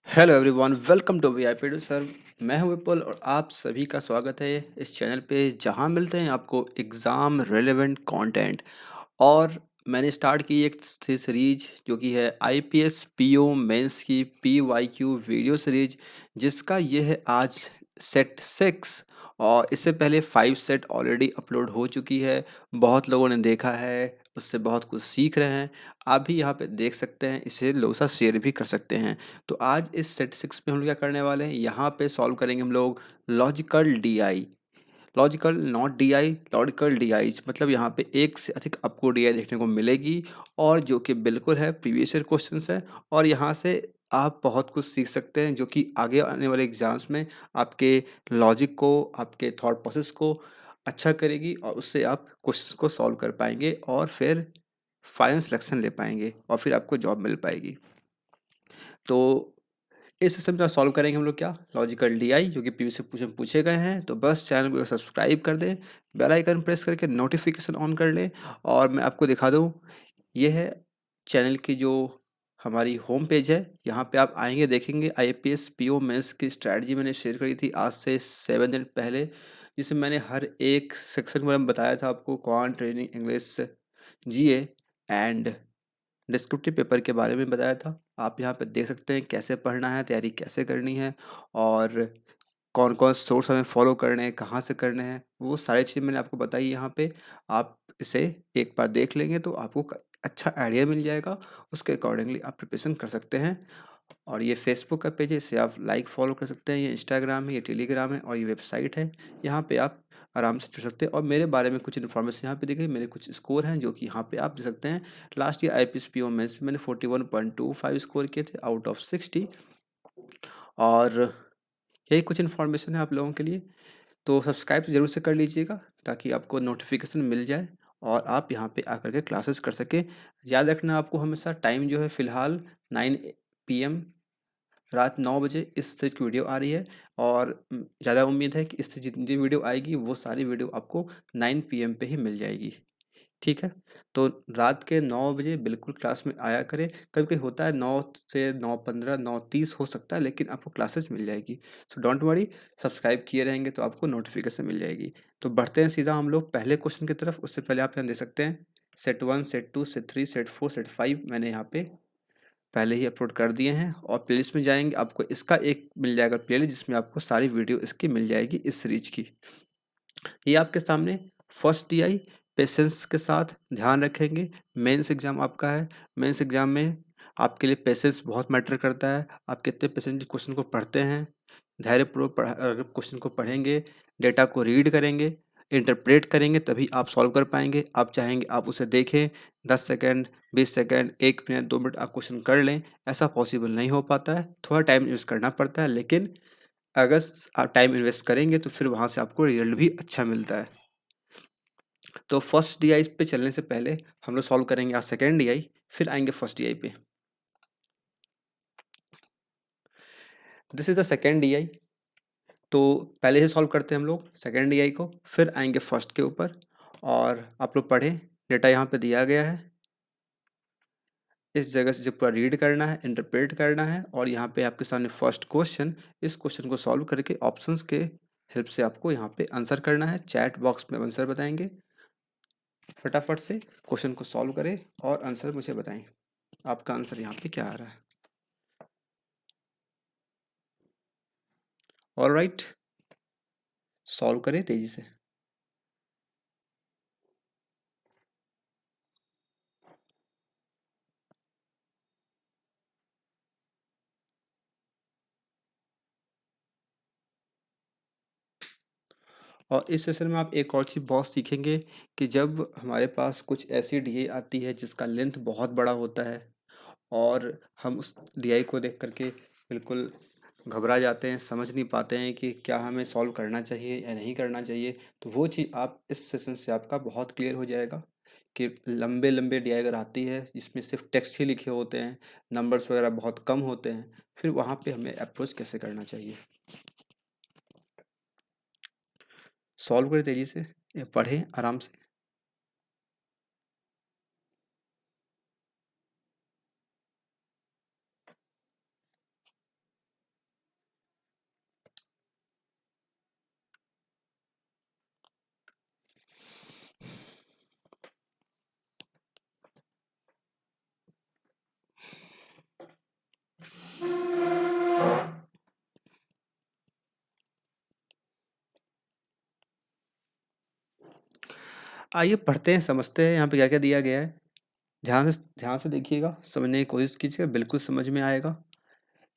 Hello everyone, welcome to VIP to serve. मैं हूं विपुल और आप सभी का स्वागत है इस चैनल पे जहां मिलते हैं आपको एग्ज़ाम रेलेवेंट कंटेंट। और मैंने स्टार्ट की एक सीरीज जो कि है आईपीएस पीओ मेंस की पीवाईक्यू वीडियो सीरीज, जिसका ये है आज सेट 6। और इससे पहले 5 सेट ऑलरेडी अपलोड हो चुकी है। बहुत लोगों ने देखा है, उससे बहुत कुछ सीख रहे हैं। आप भी यहाँ पे देख सकते हैं, इसे लोगों के साथ शेयर भी कर सकते हैं। तो आज इस सेट 6 में हम लोग क्या करने वाले हैं, यहाँ पे सॉल्व करेंगे हम लोग logical DI. Logical not DI, logical DI मतलब यहाँ पे एक से अधिक आपको डीआई देखने को मिलेगी, और जो कि बिल्कुल है प्रीवियस ईयर क्वेश्चन है। और यहाँ से आप बहुत कुछ सीख सकते हैं जो कि आगे आने वाले एग्जाम्स में आपके लॉजिक को, आपके थॉट प्रोसेस को अच्छा करेगी, और उससे आप क्वेश्चन को सॉल्व कर पाएंगे और फिर फाइनल सिलेक्शन ले पाएंगे और फिर आपको जॉब मिल पाएगी। तो इस सिस्टम का सॉल्व करेंगे हम लोग क्या, लॉजिकल डीआई, जो कि प्रीवियस क्वेश्चन पूछे गए हैं। तो बस चैनल को सब्सक्राइब कर दें, बेल आइकन प्रेस करके नोटिफिकेशन ऑन कर लें। और मैं आपको दिखा दूं, ये है चैनल की जो हमारी होम पेज है। यहाँ पे आप आएंगे, देखेंगे आईपीएस पीओ मेंस की स्ट्रैटेजी मैंने शेयर करी थी आज से 7 दिन पहले, जिसमें मैंने हर एक सेक्शन में बताया था आपको can't, training, English, GA and descriptive paper के बारे में बताया था। आप यहाँ पे देख सकते हैं कैसे पढ़ना है, तैयारी कैसे करनी है, और कौन कौन सोर्स हमें फॉलो करने हैं, कहाँ से करने हैं, वो सारी चीज़ मैंने आपको बताई यहाँ पे। आप इसे एक बार देख लेंगे तो आपको अच्छा आइडिया मिल जाएगा। उसके अकॉर्डिंगली आप प्रिपरेशन कर सकते हैं। और ये फेसबुक का पेज है, इसे आप लाइक फॉलो कर सकते हैं। ये इंस्टाग्राम है, ये टेलीग्राम है, और ये वेबसाइट है। यहाँ पे आप आराम से जुड़ सकते हैं। और मेरे बारे में कुछ इन्फॉर्मेशन यहाँ पे दी गई, मेरे कुछ स्कोर हैं जो कि यहाँ पे आप देख सकते हैं। लास्ट ईयर आईपीएस मेंस मैंने 41.25 स्कोर किए थे आउट ऑफ 60। और यही कुछ इन्फॉर्मेशन है आप लोगों के लिए। तो सब्सक्राइब ज़रूर से कर लीजिएगा ताकि आपको नोटिफिकेशन मिल जाए और आप यहाँ पे आकर के क्लासेस कर सकें। याद रखना आपको हमेशा टाइम जो है फ़िलहाल 9 PM, रात 9 बजे इस चीज़ की वीडियो आ रही है। और ज़्यादा उम्मीद है कि इससे जितनी वीडियो आएगी वो सारी वीडियो आपको 9 PM पे ही मिल जाएगी। ठीक है? तो रात के 9 बजे बिल्कुल क्लास में आया करें। कभी-कभी होता है 9 से 9:15, 9:30 हो सकता है, लेकिन आपको क्लासेस मिल जाएगी। सो डोंट वरी, सब्सक्राइब किए रहेंगे तो आपको नोटिफिकेशन मिल जाएगी। तो बढ़ते हैं सीधा हम लोग पहले क्वेश्चन की तरफ। उससे पहले आप यहाँ देख सकते हैं set 1, set 2, set 3, set 4, set 5 मैंने यहाँ पे पहले ही अपलोड कर दिए हैं। और प्लेलिस्ट में जाएँगे, आपको इसका एक मिल जाएगा प्लेलिस्ट जिसमें आपको सारी वीडियो इसकी मिल जाएगी इस सीरीज की। ये आपके सामने फर्स्ट टीआई, पेशेंस के साथ ध्यान रखेंगे। मेंस एग्जाम आपका है। मेंस एग्जाम में आपके लिए पेशेंस बहुत मैटर करता है। आप कितने पेशेंस क्वेश्चन को पढ़ते हैं, धैर्यपूर्वक क्वेश्चन को पढ़ेंगे, डेटा को रीड करेंगे, इंटरप्रेट करेंगे, तभी आप सॉल्व कर पाएंगे। आप चाहेंगे आप उसे देखें, 10 सेकेंड, 20 सेकेंड, 1 मिनट, 2 मिनट आप क्वेश्चन कर लें, ऐसा पॉसिबल नहीं हो पाता है। थोड़ा टाइम इन्वेस्ट करना पड़ता है, लेकिन अगर आप टाइम इन्वेस्ट करेंगे तो फिर वहाँ से आपको रिजल्ट भी अच्छा मिलता है। तो फर्स्ट डीआई पे चलने से पहले हम लोग सॉल्व करेंगे आज सेकेंड डीआई, फिर आएंगे फर्स्ट डीआई पे। This is the second DI. तो पहले से सॉल्व करते हैं हम लोग सेकेंड डीआई को, फिर आएंगे फर्स्ट के ऊपर। और आप लोग पढ़ें, डेटा यहाँ पे दिया गया है। इस जगह से जब पूरा रीड करना है, इंटरप्रेट करना है, और यहाँ पे आपके सामने फर्स्ट क्वेश्चन, इस क्वेश्चन को सॉल्व करके ऑप्शंस के हेल्प से आपको यहाँ पे आंसर करना है। चैट बॉक्स में आंसर बताएंगे। फटाफट से क्वेश्चन को सॉल्व करें और आंसर मुझे बताएं, आपका आंसर यहाँ पे क्या आ रहा है। ऑलराइट, सॉल्व करें तेजी से। और इस सेशन में आप एक और चीज़ बहुत सीखेंगे कि जब हमारे पास कुछ ऐसी डीआई आती है जिसका लेंथ बहुत बड़ा होता है, और हम उस डीआई को देख करके बिल्कुल घबरा जाते हैं, समझ नहीं पाते हैं कि क्या हमें सॉल्व करना चाहिए या नहीं करना चाहिए, तो वो चीज़ आप इस सेशन से आपका बहुत क्लियर हो जाएगा कि लंबे लंबे डीआई अगर आती है जिसमें सिर्फ टेक्स्ट ही लिखे होते हैं, नंबर्स वगैरह बहुत कम होते हैं, फिर वहाँ पे हमें अप्रोच कैसे करना चाहिए। सॉल्व करें तेज़ी से, पढ़ें आराम से। आइए पढ़ते हैं, समझते हैं यहाँ पे क्या-क्या दिया गया है। ध्यान से देखिएगा, समझने की कोशिश कीजिएगा, बिल्कुल समझ में आएगा।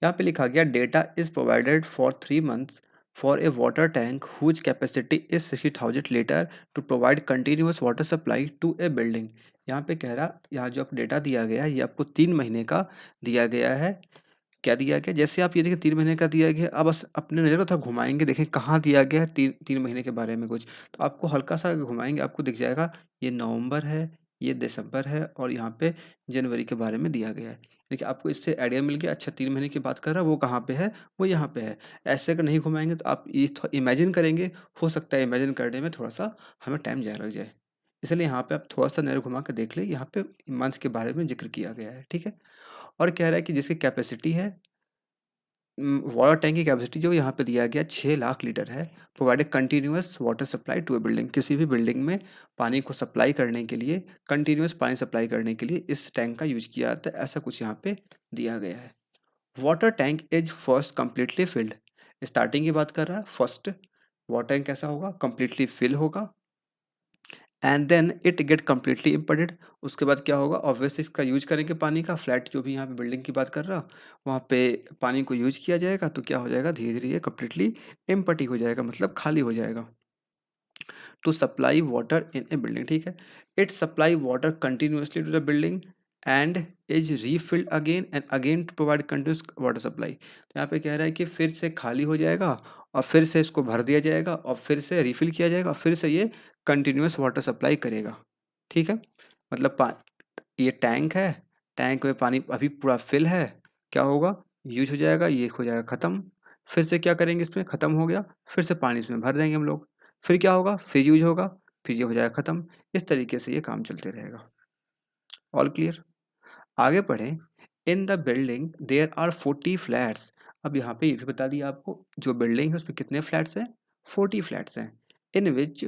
यहाँ पे लिखा गया data is provided for 3 months for a water tank whose capacity is 60,000 litre to provide continuous water supply to a building. यहाँ पे कह रहा, यहाँ जो आपको डेटा दिया गया है ये आपको 3 महीने का दिया गया है। क्या दिया गया? जैसे आप ये देखिए 3 महीने का दिया गया है, अब बस अपने नज़र को थोड़ा घुमाएँगे, देखें कहाँ दिया गया है 3 महीने के बारे में कुछ। तो आपको हल्का-सा घुमाएँगे, आपको दिख जाएगा ये नवंबर है, ये दिसंबर है और यहाँ पे जनवरी के बारे में दिया गया है। देखिए आपको इससे आइडिया मिल गया, अच्छा 3 महीने की बात कर रहा है, वो कहाँ पे है? वो यहाँ पे है। ऐसे अगर नहीं घुमाएँगे तो आप ये इमेजिन करेंगे, हो सकता है इमेजिन करने में थोड़ा-सा हमें टाइम ज़्यादा लग जाए। इसलिए यहाँ पे आप थोड़ा-सा नज़र घुमा के देख लें, यहाँ पे मंथ के बारे में ज़िक्र किया गया है, ठीक है? और कह रहा है कि जिसकी कैपेसिटी है, वाटर टैंक की कैपेसिटी जो यहाँ पे दिया गया 6 लाख लीटर है, provide continuous water supply to a building. किसी भी बिल्डिंग में पानी को सप्लाई करने के लिए, कंटिन्यूअस पानी सप्लाई करने के लिए इस टैंक का यूज किया जाता है, ऐसा कुछ यहाँ पे दिया गया है। Water tank is first completely filled. Starting की बात कर रहा है, फर्स्ट वाटर टैंक कैसा होगा? कंप्लीटली फिल होगा and then it get completely emptied. उसके बाद क्या होगा? ऑब्वियसली इसका यूज करेंगे पानी का, फ्लैट जो भी यहाँ पे बिल्डिंग की बात कर रहा, वहाँ पे पानी को यूज किया जाएगा तो क्या हो जाएगा? धीरे धीरे ये कम्प्लीटली एम्पटी हो जाएगा, मतलब खाली हो जाएगा। To supply water in a building, ठीक है। It supply water continuously to the building and is refilled again and again to provide continuous water supply. तो यहाँ पे कह रहा है कि फिर से खाली हो जाएगा और फिर से इसको भर दिया जाएगा और फिर से रिफिल किया जाएगा और फिर से ये कंटिन्यूस वाटर सप्लाई करेगा, ठीक है। मतलब ये टैंक है, टैंक में पानी अभी पूरा फिल है, क्या होगा? यूज हो जाएगा, ये हो जाएगा ख़त्म। फिर से क्या करेंगे? इसमें ख़त्म हो गया, फिर से पानी इसमें भर देंगे हम लोग, फिर क्या होगा? फिर यूज होगा, फिर ये हो जाएगा ख़त्म। इस तरीके से ये काम चलते रहेगा। All clear? आगे बढ़ें। In the building there are 40 flats. अब यहाँ पे ये भी बता दिया आपको, जो बिल्डिंग है उसमें कितने फ्लैट्स हैं? 40 फ्लैट्स हैं। इन विच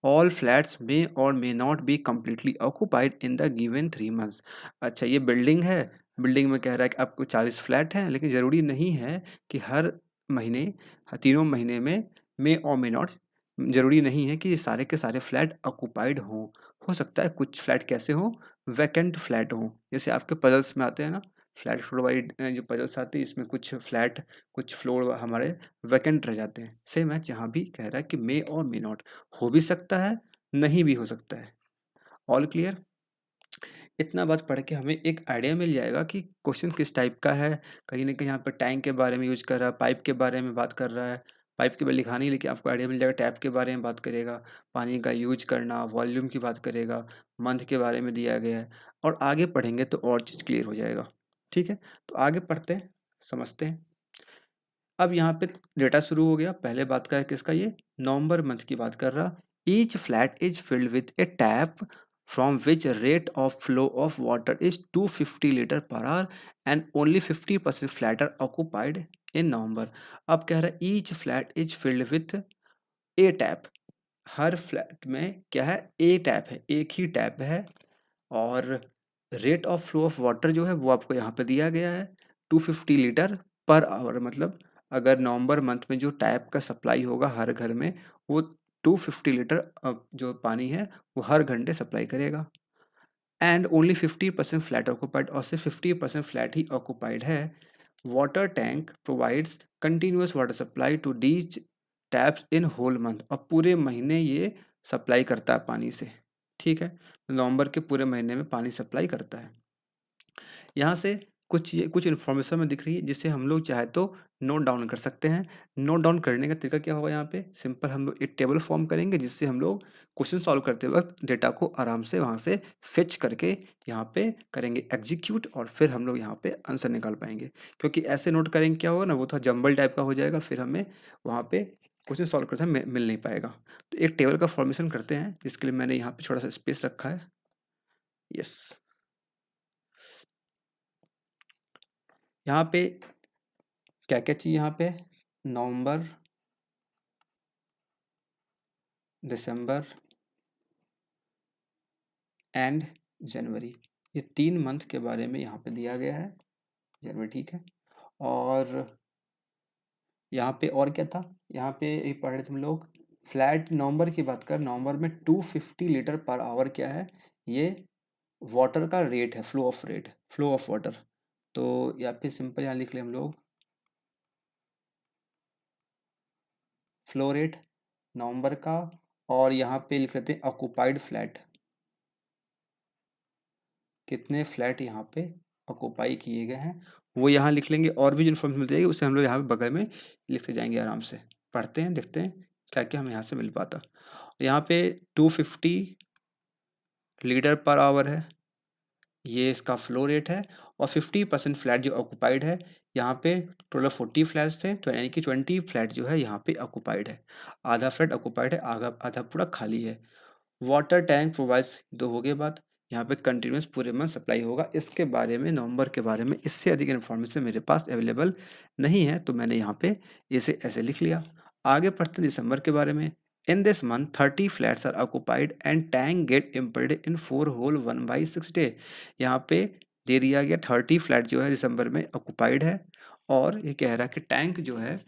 ऑल फ्लैट्स मे और may not be completely occupied in the given 3 months. अच्छा ये बिल्डिंग है, बिल्डिंग में कह रहा है कि आपको 40 फ्लैट हैं, लेकिन ज़रूरी नहीं है कि हर महीने, तीनों महीने में मे और मे नॉट, ज़रूरी नहीं है कि ये सारे के सारे फ्लैट ऑक्यूपाइड हों। हो सकता है कुछ फ्लैट कैसे हों? वैकेंट फ्लैट हों। जैसे आपके पजल्स में आते हैं ना, फ्लैट फ्लोर वाइड जो पजल्स आते हैं, इसमें कुछ फ्लैट, कुछ फ्लोर हमारे वैकेंट रह जाते हैं। सेम है, यहाँ भी कह रहा है कि मे और मे नॉट, हो भी सकता है, नहीं भी हो सकता है। All clear? इतना बात पढ़ के हमें एक आइडिया मिल जाएगा कि क्वेश्चन किस टाइप का है। कहीं न कहीं यहाँ पे टैंक के बारे में यूज़ कर रहा है, पाइप के बारे में बात कर रहा है। पाइप के बारे लिखा नहीं, लेकिन आपको आइडिया मिल जाएगा, टैप के बारे में बात करेगा, पानी का यूज़ करना, वॉल्यूम की बात करेगा, मंथ के बारे में दिया गया है और आगे पढ़ेंगे तो और चीज़ क्लियर हो जाएगा। ठीक है? तो आगे पढ़ते हैं, समझते हैं। अब यहाँ पे डेटा शुरू हो गया। पहले बात का है किसका? ये नवंबर मंथ की बात कर रहा। Each flat is filled with a tap from which rate of flow of water is 250 litre per hour and only 50% flat are occupied in November. अब कह रहा है each flat is filled with a tap. हर flat में क्या है? ए tap है, एक ही टैप है और rate of flow of water जो है वो आपको यहाँ पे दिया गया है 250 लीटर पर आवर। मतलब अगर नवंबर मंथ में जो टैप का सप्लाई होगा हर घर में, वो 250 लीटर जो पानी है वो हर घंटे सप्लाई करेगा एंड ओनली 50% फ्लैट ऑक्यूपाइड, और सिर्फ 50% फ्लैट ही ऑक्यूपाइड है। Water tank provides continuous water supply to each taps in whole month, और पूरे महीने ये सप्लाई करता है पानी से, ठीक है। नवंबर के पूरे महीने में पानी सप्लाई करता है। यहाँ से कुछ इन्फॉर्मेशन में दिख रही है जिसे हम लोग चाहे तो नोट डाउन कर सकते हैं। नोट डाउन करने का तरीका क्या होगा? यहाँ पे सिंपल हम लोग एक टेबल फॉर्म करेंगे जिससे हम लोग क्वेश्चन सॉल्व करते वक्त डेटा को आराम से वहाँ से फेच करके यहाँ पे करेंगे एग्जीक्यूट, और फिर हम लोग यहाँ पे आंसर निकाल पाएंगे। क्योंकि ऐसे नोट करेंगे क्या होगा ना, वो थोड़ा जंबल टाइप का हो जाएगा, फिर हमें वहाँ पे क्वेश्चन सॉल्व करते समय मिल नहीं पाएगा। तो एक टेबल का फॉर्मेशन करते हैं, जिसके लिए मैंने यहाँ पे थोड़ा सा स्पेस रखा है। यस, यहाँ पे क्या क्या चाहिए? यहाँ पे नवंबर, दिसंबर एंड जनवरी, ये 3 मंथ के बारे में यहाँ पे दिया गया है। जनवरी, ठीक है। और यहाँ पे और क्या था? यहाँ पे एक पढ़ रहे थे हम लोग, फ्लैट नवंबर की बात कर, नवंबर में 250 लीटर पर आवर क्या है, ये वाटर का रेट है, फ्लो ऑफ वाटर। तो या फिर सिंपल यहाँ लिख लें हम लोग फ्लो रेट नवंबर का, और यहाँ पे लिख लेते हैं ऑक्यूपाइड फ्लैट, कितने फ्लैट यहाँ पे ऑक्यूपाई किए गए हैं वो यहाँ लिख लेंगे। और भी जो इन्फॉर्मेशन मिल जाएगी उसे हम लोग यहाँ पे बगल में लिखते जाएंगे आराम से। पढ़ते हैं, देखते हैं क्या क्या हमें यहाँ से मिल पाता। यहाँ पे 250 लीटर पर आवर है, ये इसका फ्लो रेट है। और 50% फ्लैट जो ऑक्यूपाइड है, यहाँ पे टोटल 40 फ्लैट्स थे, तो यानी कि 20 फ्लैट जो है यहाँ पे ऑक्यूपाइड है, आधा फ्लैट ऑक्यूपाइड है, आधा आधा पूरा खाली है। वाटर टैंक प्रोवाइड्स, दो हो गए बात। यहाँ पे कंटिन्यूस पूरे में सप्लाई होगा, इसके बारे में नवंबर के बारे में इससे अधिक इन्फॉर्मेशन मेरे पास अवेलेबल नहीं है, तो मैंने यहाँ पे इसे ऐसे लिख लिया। आगे पढ़ते हैं दिसंबर के बारे में। In this month 30 flats are occupied and tank get impeded in 4 whole 1/6 day. यहाँ पे दे दिया गया 30 फ्लैट जो है दिसंबर में ऑक्यूपाइड है, और ये कह रहा है कि टैंक जो है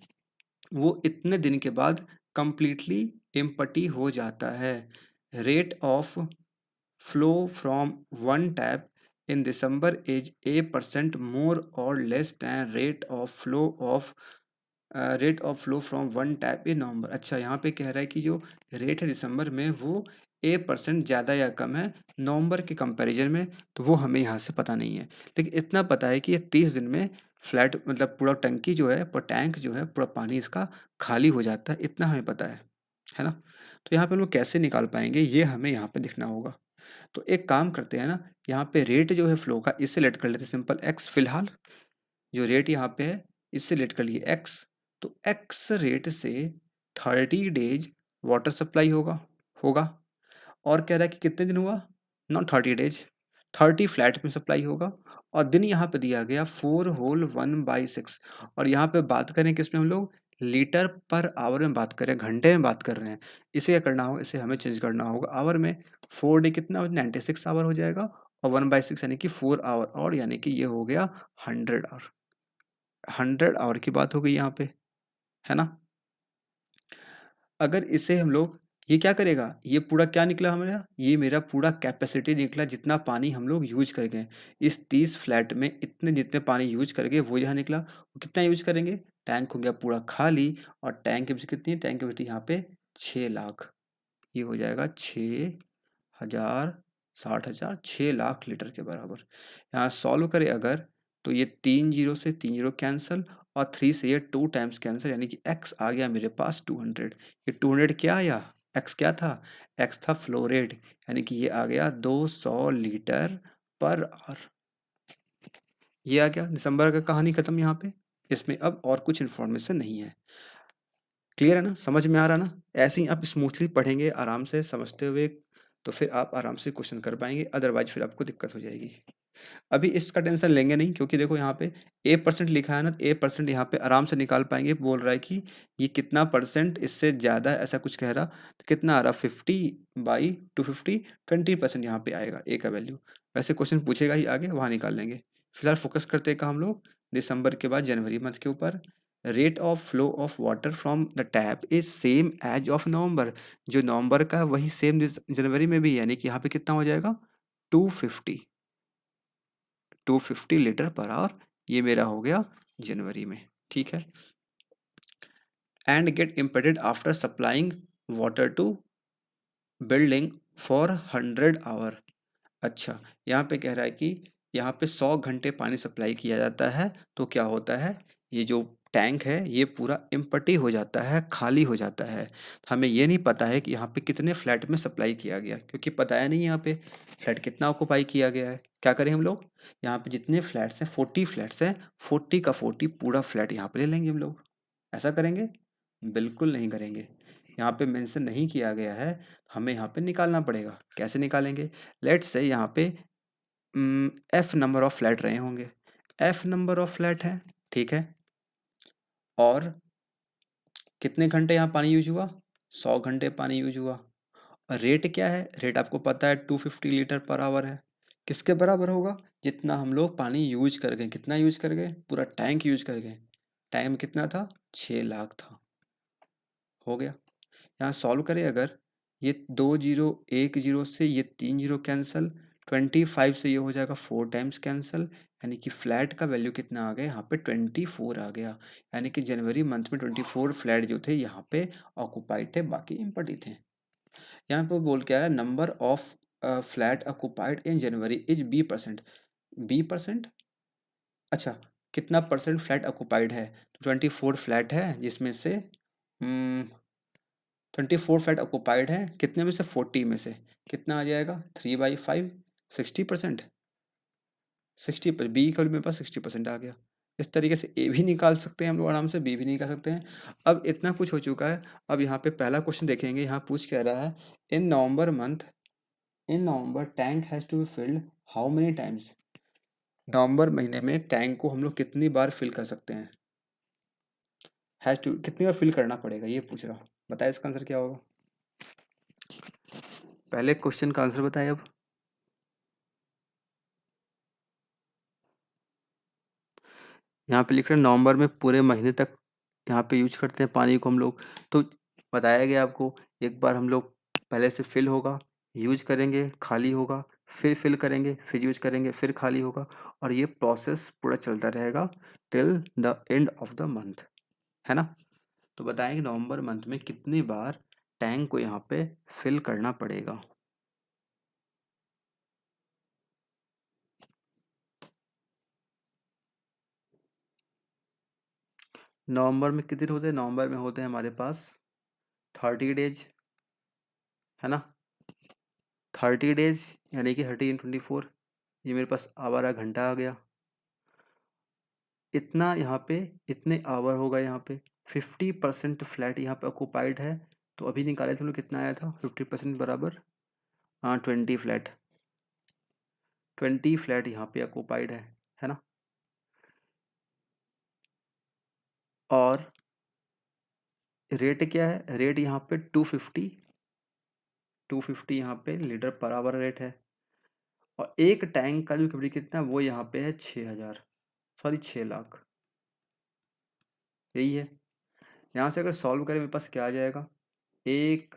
वो इतने दिन के बाद कंप्लीटली एम्पटी हो जाता है। Rate of flow from one tap in December is a% more और less than rate of flow from one tap in November. अच्छा, यहाँ पे कह रहा है कि जो रेट है दिसंबर में वो a% ज़्यादा या कम है नवंबर के कंपैरिजन में, तो वो हमें यहाँ से पता नहीं है। लेकिन इतना पता है कि ये 30 दिन में फ्लैट मतलब पूरा टंकी जो है, पूरा टैंक जो है, पूरा पानी इसका खाली हो जाता है, इतना हमें पता है ना। तो यहाँ पे हम लोग कैसे निकाल पाएंगे ये हमें यहाँ पे दिखना होगा। तो एक काम करते हैं ना, यहाँ पे रेट जो है फ्लो का, इससे लेट कर लेते हैं सिंपल एक्स। फिलहाल जो रेट यहाँ पे है इससे लेट कर लिए एक्स, तो एक्स रेट से 30 डेज वाटर सप्लाई होगा होगा और कह रहा है कि कितने दिन हुआ, नॉट 30 डेज, 30 फ्लैट में सप्लाई होगा। और दिन यहाँ पे दिया गया 4 होल 1/6। और यहाँ पे बात करें किसमें हम लोग, लीटर पर आवर में बात करें, घंटे में बात कर रहे हैं। इसे क्या करना होगा, इसे हमें चेंज करना होगा आवर में। 4 डे कितना हो, 96 आवर हो जाएगा, और 1/6 यानी कि 4 आवर, और यानी कि ये हो गया 100 आवर। 100 आवर की बात हो गई यहाँ पे, है ना। अगर इसे हम लोग, ये क्या करेगा, ये पूरा क्या निकला हमारा, ये मेरा पूरा कैपेसिटी निकला, जितना पानी हम लोग यूज कर गए इस 30 फ्लैट में, इतने जितने पानी यूज कर गए वो यहाँ निकला। वो कितना यूज करेंगे, टैंक हो गया पूरा खाली, और टैंक कैपेसिटी कितनी है, टैंक कैपेसिटी यहाँ पे 6 लाख, ये हो जाएगा 6,000, 60,000, 6 लाख लीटर के बराबर। यहाँ सॉल्व करें अगर, तो ये 3 जीरो से 3 जीरो कैंसिल, और 3 से ये 2 टाइम्स कैंसिल, यानी कि एक्स आ गया मेरे पास 200। ये 200 क्या आया, एक्स क्या था, एक्स था फ्लो रेट, यानी कि ये आ गया 200 लीटर पर आवर। ये आ गया दिसंबर का, कहानी खत्म यहाँ पे। इसमें अब और कुछ इन्फॉर्मेशन नहीं है। क्लियर है ना, समझ में आ रहा ना। ऐसे ही आप स्मूथली पढ़ेंगे आराम से समझते हुए, तो फिर आप आराम से क्वेश्चन कर पाएंगे, अदरवाइज फिर आपको दिक्कत हो जाएगी। अभी इसका टेंशन लेंगे नहीं, क्योंकि देखो यहाँ पे a% लिखा है ना, a% यहाँ पे आराम से निकाल पाएंगे। बोल रहा है कि ये कितना परसेंट इससे ज़्यादा है, ऐसा कुछ कह रहा, तो कितना आ रहा, 50/250, 20% यहाँ पे आएगा ए का वैल्यू। वैसे क्वेश्चन पूछेगा ही आगे, वहाँ निकाल लेंगे। फिलहाल फोकस करते हैं हम लोग दिसंबर के बाद जनवरी मंथ के ऊपर। Rate of flow of water from the tap is same as of November. जो नवंबर का है वही सेम जनवरी में भी, यानी कि यहाँ पे कितना हो जाएगा, 250 250 लीटर पर आवर, ये मेरा हो गया जनवरी में। ठीक है। And get impeded after supplying water to building for 100 hour. अच्छा, यहाँ पे कह रहा है कि यहाँ पे 100 घंटे पानी सप्लाई किया जाता है, तो क्या होता है, ये जो टैंक है ये पूरा एम्प्टी हो जाता है, खाली हो जाता है। हमें ये नहीं पता है कि यहाँ पे कितने फ्लैट में सप्लाई किया गया, क्योंकि पता है नहीं यहाँ पे फ्लैट कितना ऑक्यूपाई किया गया है। क्या करें हम लोग, यहाँ पे जितने फ्लैट्स हैं 40 फ्लैट्स हैं, 40 का 40 पूरा फ्लैट यहाँ पे ले लेंगे हम लोग। ऐसा करेंगे, बिल्कुल नहीं करेंगे। यहाँ पे मेंशन नहीं किया गया है, हमें यहाँ पे निकालना पड़ेगा। कैसे निकालेंगे, लेट्स से यहाँ पे एफ नंबर ऑफ फ्लैट रहे होंगे, एफ नंबर ऑफ फ्लैट है, ठीक है। और कितने घंटे यहाँ पानी यूज हुआ, 100 घंटे पानी यूज हुआ। और रेट क्या है, रेट आपको पता है 250 लीटर पर आवर है। किसके बराबर होगा, जितना हम लोग पानी यूज कर गए, कितना यूज कर गए, पूरा टैंक यूज कर गए। टाइम कितना था, 6 लाख था। हो गया। यहाँ सॉल्व करें अगर, ये 2 जीरो 1 जीरो से ये 3 जीरो कैंसिल, 25 से ये हो जाएगा 4 टाइम्स कैंसिल, यानी कि फ्लैट का वैल्यू कितना आ गया यहाँ पे 24 आ गया। यानी कि जनवरी मंथ में 24 फ्लैट जो थे यहाँ पे ऑक्यूपाइड थे, बाकी एम्प्टी थे। यहाँ पे बोल के आ रहा है number of flat occupied in January is B%। B%, अच्छा कितना परसेंट फ्लैट ऑक्यूपाइड है, तो 24 फ्लैट है जिसमें से 24 फ्लैट ऑक्यूपाइड है, कितने में से 40 में से कितना आ जाएगा 3/5, 60%। 60 बी का मेरे पास 60% आ गया। इस तरीके से ए भी निकाल सकते हैं हम लोग आराम से, बी भी निकाल सकते हैं। अब इतना कुछ हो चुका है, अब यहाँ पे पहला क्वेश्चन देखेंगे। यहाँ पूछ क्या रहा है, in November month, in November tank has to be filled how many times. नवंबर महीने में टैंक को हम लोग कितनी बार फिल कर सकते हैं, हैज़ टू कितनी बार फिल करना पड़ेगा ये पूछ रहा हूँ। बताए इसका आंसर क्या होगा, पहले क्वेश्चन का आंसर बताए। अब यहाँ पे लिख रहे हैं नवंबर में पूरे महीने तक यहाँ पे यूज करते हैं पानी को हम लोग। तो बताया गया आपको, एक बार हम लोग पहले से फिल होगा, यूज करेंगे, खाली होगा, फिर फिल करेंगे, फिर यूज करेंगे, फिर खाली होगा, और ये प्रोसेस पूरा चलता रहेगा till the end of the month, है ना। तो बताएं कि नवंबर मंथ में कितनी बार टैंक को यहाँ पे फिल करना पड़ेगा। नवंबर में कितने दिन होते हैं, नवंबर में होते हैं हमारे पास 30 डेज, है ना। 30 डेज यानी कि 30 × 24, ये मेरे पास आवर आ घंटा आ गया। इतना यहाँ पे इतने आवर होगा यहाँ पे 50% फ्लैट यहाँ पे ऑक्यूपाइड है। तो अभी निकाले थे हम लोग, कितना आया था 50% बराबर, हाँ 20 फ्लैट, 20 फ्लैट यहाँ पे ऑक्यूपाइड है ना। और रेट क्या है, रेट यहाँ पे 250 यहाँ पे लीटर पर आवर रेट है। और एक टैंक का जो कैपेसिटी कितना है वो यहाँ पे है 6000, सॉरी 6 लाख, यही है। यहाँ से अगर सॉल्व करें मेरे पास क्या आ जाएगा, 1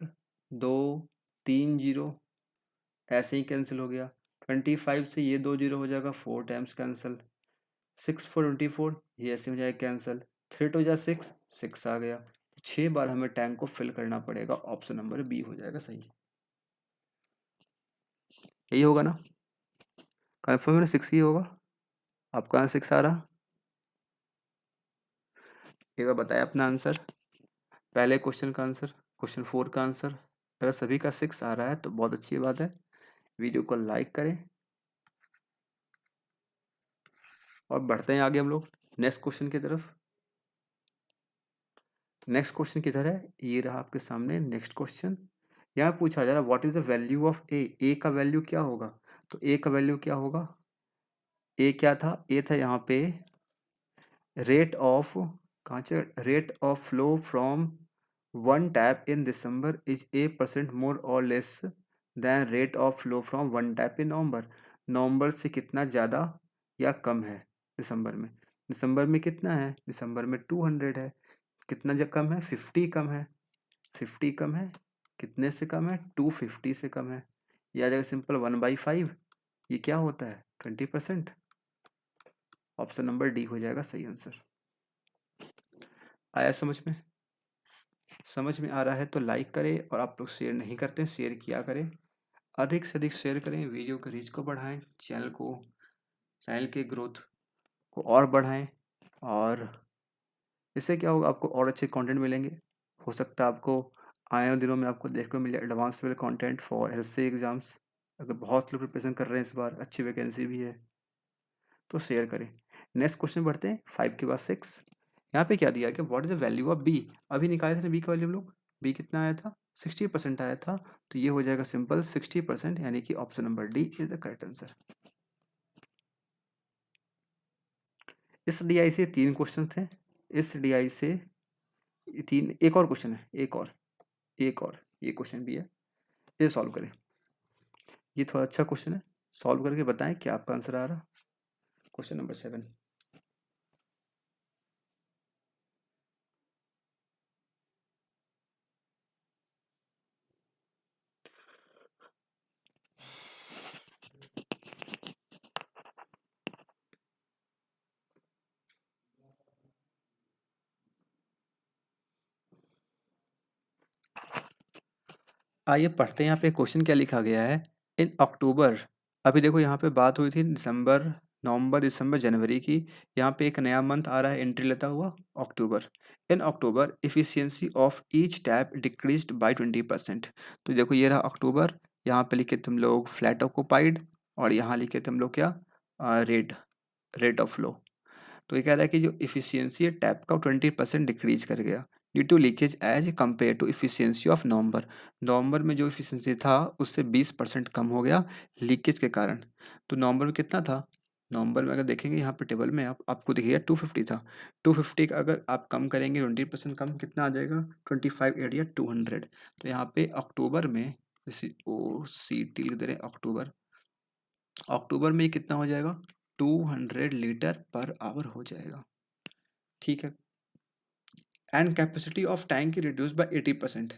2 3 जीरो ऐसे ही कैंसिल हो गया। 25 से ये 2 जीरो हो जाएगा, 4 टाइम्स कैंसिल। 6 4 24 ये ऐसे हो जाएगा कैंसिल। 3 2 6, 6 आ गया। 6 बार हमें टैंक को फिल करना पड़ेगा, ऑप्शन नंबर बी हो जाएगा सही। यही होगा ना, कन्फर्म है 6 ही होगा। आपका आंसर 6 आ रहा, एक बार बताया अपना आंसर, पहले क्वेश्चन का आंसर, क्वेश्चन 4 का आंसर। अगर सभी का 6 आ रहा है तो बहुत अच्छी बात है। वीडियो को लाइक करें और बढ़ते हैं आगे हम लोग नेक्स्ट क्वेश्चन की तरफ। नेक्स्ट क्वेश्चन किधर है, ये रहा आपके सामने नेक्स्ट क्वेश्चन। यहाँ पूछा जा रहा है what is the value of A, A का वैल्यू क्या होगा। तो ए का वैल्यू क्या होगा, ए क्या था, ए था यहाँ पे रेट ऑफ, कहाँ से, rate of flow from one tap in December is A% more और less than rate of flow from one tap in November. नवंबर से कितना ज़्यादा या कम है दिसंबर में, दिसंबर में कितना है, दिसंबर में 200 है। कितना कम है, 50 कम है, 50 कम है, कितने से कम है, 250 से कम है। ये आ जाएगा सिंपल 1/5, ये क्या होता है 20%। ऑप्शन नंबर डी हो जाएगा सही आंसर। आया समझ में, समझ में आ रहा है तो लाइक करें, और आप लोग शेयर नहीं करते शेयर किया करें, अधिक से अधिक शेयर करें, वीडियो के रीच को बढ़ाएं, चैनल के ग्रोथ को और बढ़ाएं। और इससे क्या होगा, आपको और अच्छे कंटेंट मिलेंगे। हो सकता है आपको आने वाले दिनों में आपको देखने को मिले advance level content for SSC exams. अगर बहुत लोग प्रिपरेशन कर रहे हैं इस बार, अच्छी वैकेंसी भी है, तो शेयर करें। नेक्स्ट क्वेश्चन बढ़ते हैं 5 के बाद 6। यहाँ पे क्या दिया कि what is the value of B, अभी निकाले थे ना बी का वैल्यू हम लोग, बी कितना आया था 60% आया था। तो ये हो जाएगा सिंपल 60%, यानी कि option number D is the correct answer. इस डीआई से 3 क्वेश्चन थे, इस डीआई से 3, एक और क्वेश्चन है, एक और ये क्वेश्चन भी है, ये सॉल्व करें। ये थोड़ा अच्छा क्वेश्चन है, सॉल्व करके बताएं क्या आपका आंसर आ रहा। क्वेश्चन नंबर 7, आइए पढ़ते हैं यहाँ पे क्वेश्चन क्या लिखा गया है। इन अक्टूबर, अभी देखो यहाँ पे बात हुई थी दिसंबर, नवंबर, दिसंबर, जनवरी की। यहाँ पे एक नया मंथ आ रहा है एंट्री लेता हुआ, अक्टूबर। In October efficiency of each tap decreased by 20%। तो देखो ये रहा अक्टूबर, यहाँ पे लिखे तुम लोग फ्लैट ऑक्यूपाइड, और यहाँ लिखे तुम लोग क्या, रेट रेट ऑफ फ्लो। तो ये कह रहा है कि जो इफिशियंसी है टैप का 20% डिक्रीज कर गया due to leakage as compared to efficiency of November. नवंबर में जो इफिशियंसी था उससे 20% कम हो गया लीकेज के कारण। तो नवंबर में कितना था, नवंबर में अगर देखेंगे यहाँ पे टेबल में आपको दिखेगा 250 था। 250 का अगर आप कम करेंगे 20% कम, कितना आ जाएगा, 25 एरिया 200। तो यहाँ पे अक्टूबर में, जैसे ओ सी टी लिख दे रहे हैं अक्टूबर, अक्टूबर में ये कितना हो जाएगा, 200 लीटर पर आवर हो जाएगा। ठीक है। एंड कैपेसिटी ऑफ टैंक की रिड्यूस बाय 80%।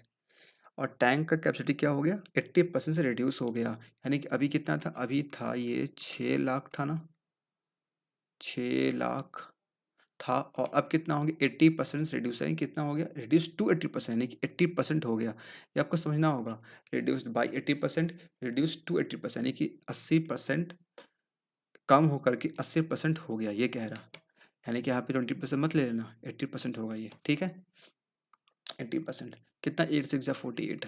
और टैंक का कैपेसिटी क्या हो गया, 80% से रिड्यूस हो गया। यानी कि अभी कितना था, अभी था ये 6 लाख था ना, 6 लाख था, और अब कितना हो गया, 80% से रिड्यूस है, कितना हो गया, रिड्यूस टू 80%, यानी कि 80% हो गया। ये आपको समझना होगा, रिड्यूस्ड बाई 80%, रिड्यूस टू 80%, यानी कि 80% कम होकर के 80% हो गया, ये कह रहा। यानी कि यहाँ पे 20% मत ले लेना, 80% होगा ये, ठीक है। 80% कितना, 8 6 48,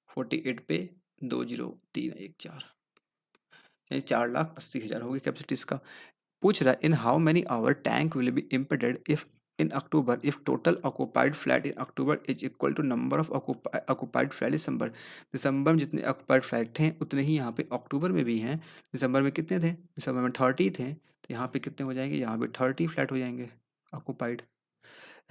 48 पे 20314, यानी 4,80,000 हो गई कैपेसिटी इसका। पूछ रहा है in how many hour tank will be impeded if in October if total occupied flat in October is equal to number of occupied flat December. दिसंबर में जितने ऑक्यूपाइड फ्लैट थे उतने ही यहाँ पे अक्टूबर में भी हैं। दिसंबर में कितने थे, दिसंबर में 30 थे, तो यहाँ पे कितने हो जाएंगे, यहाँ पे 30 फ्लैट हो जाएंगे ऑक्यूपाइड।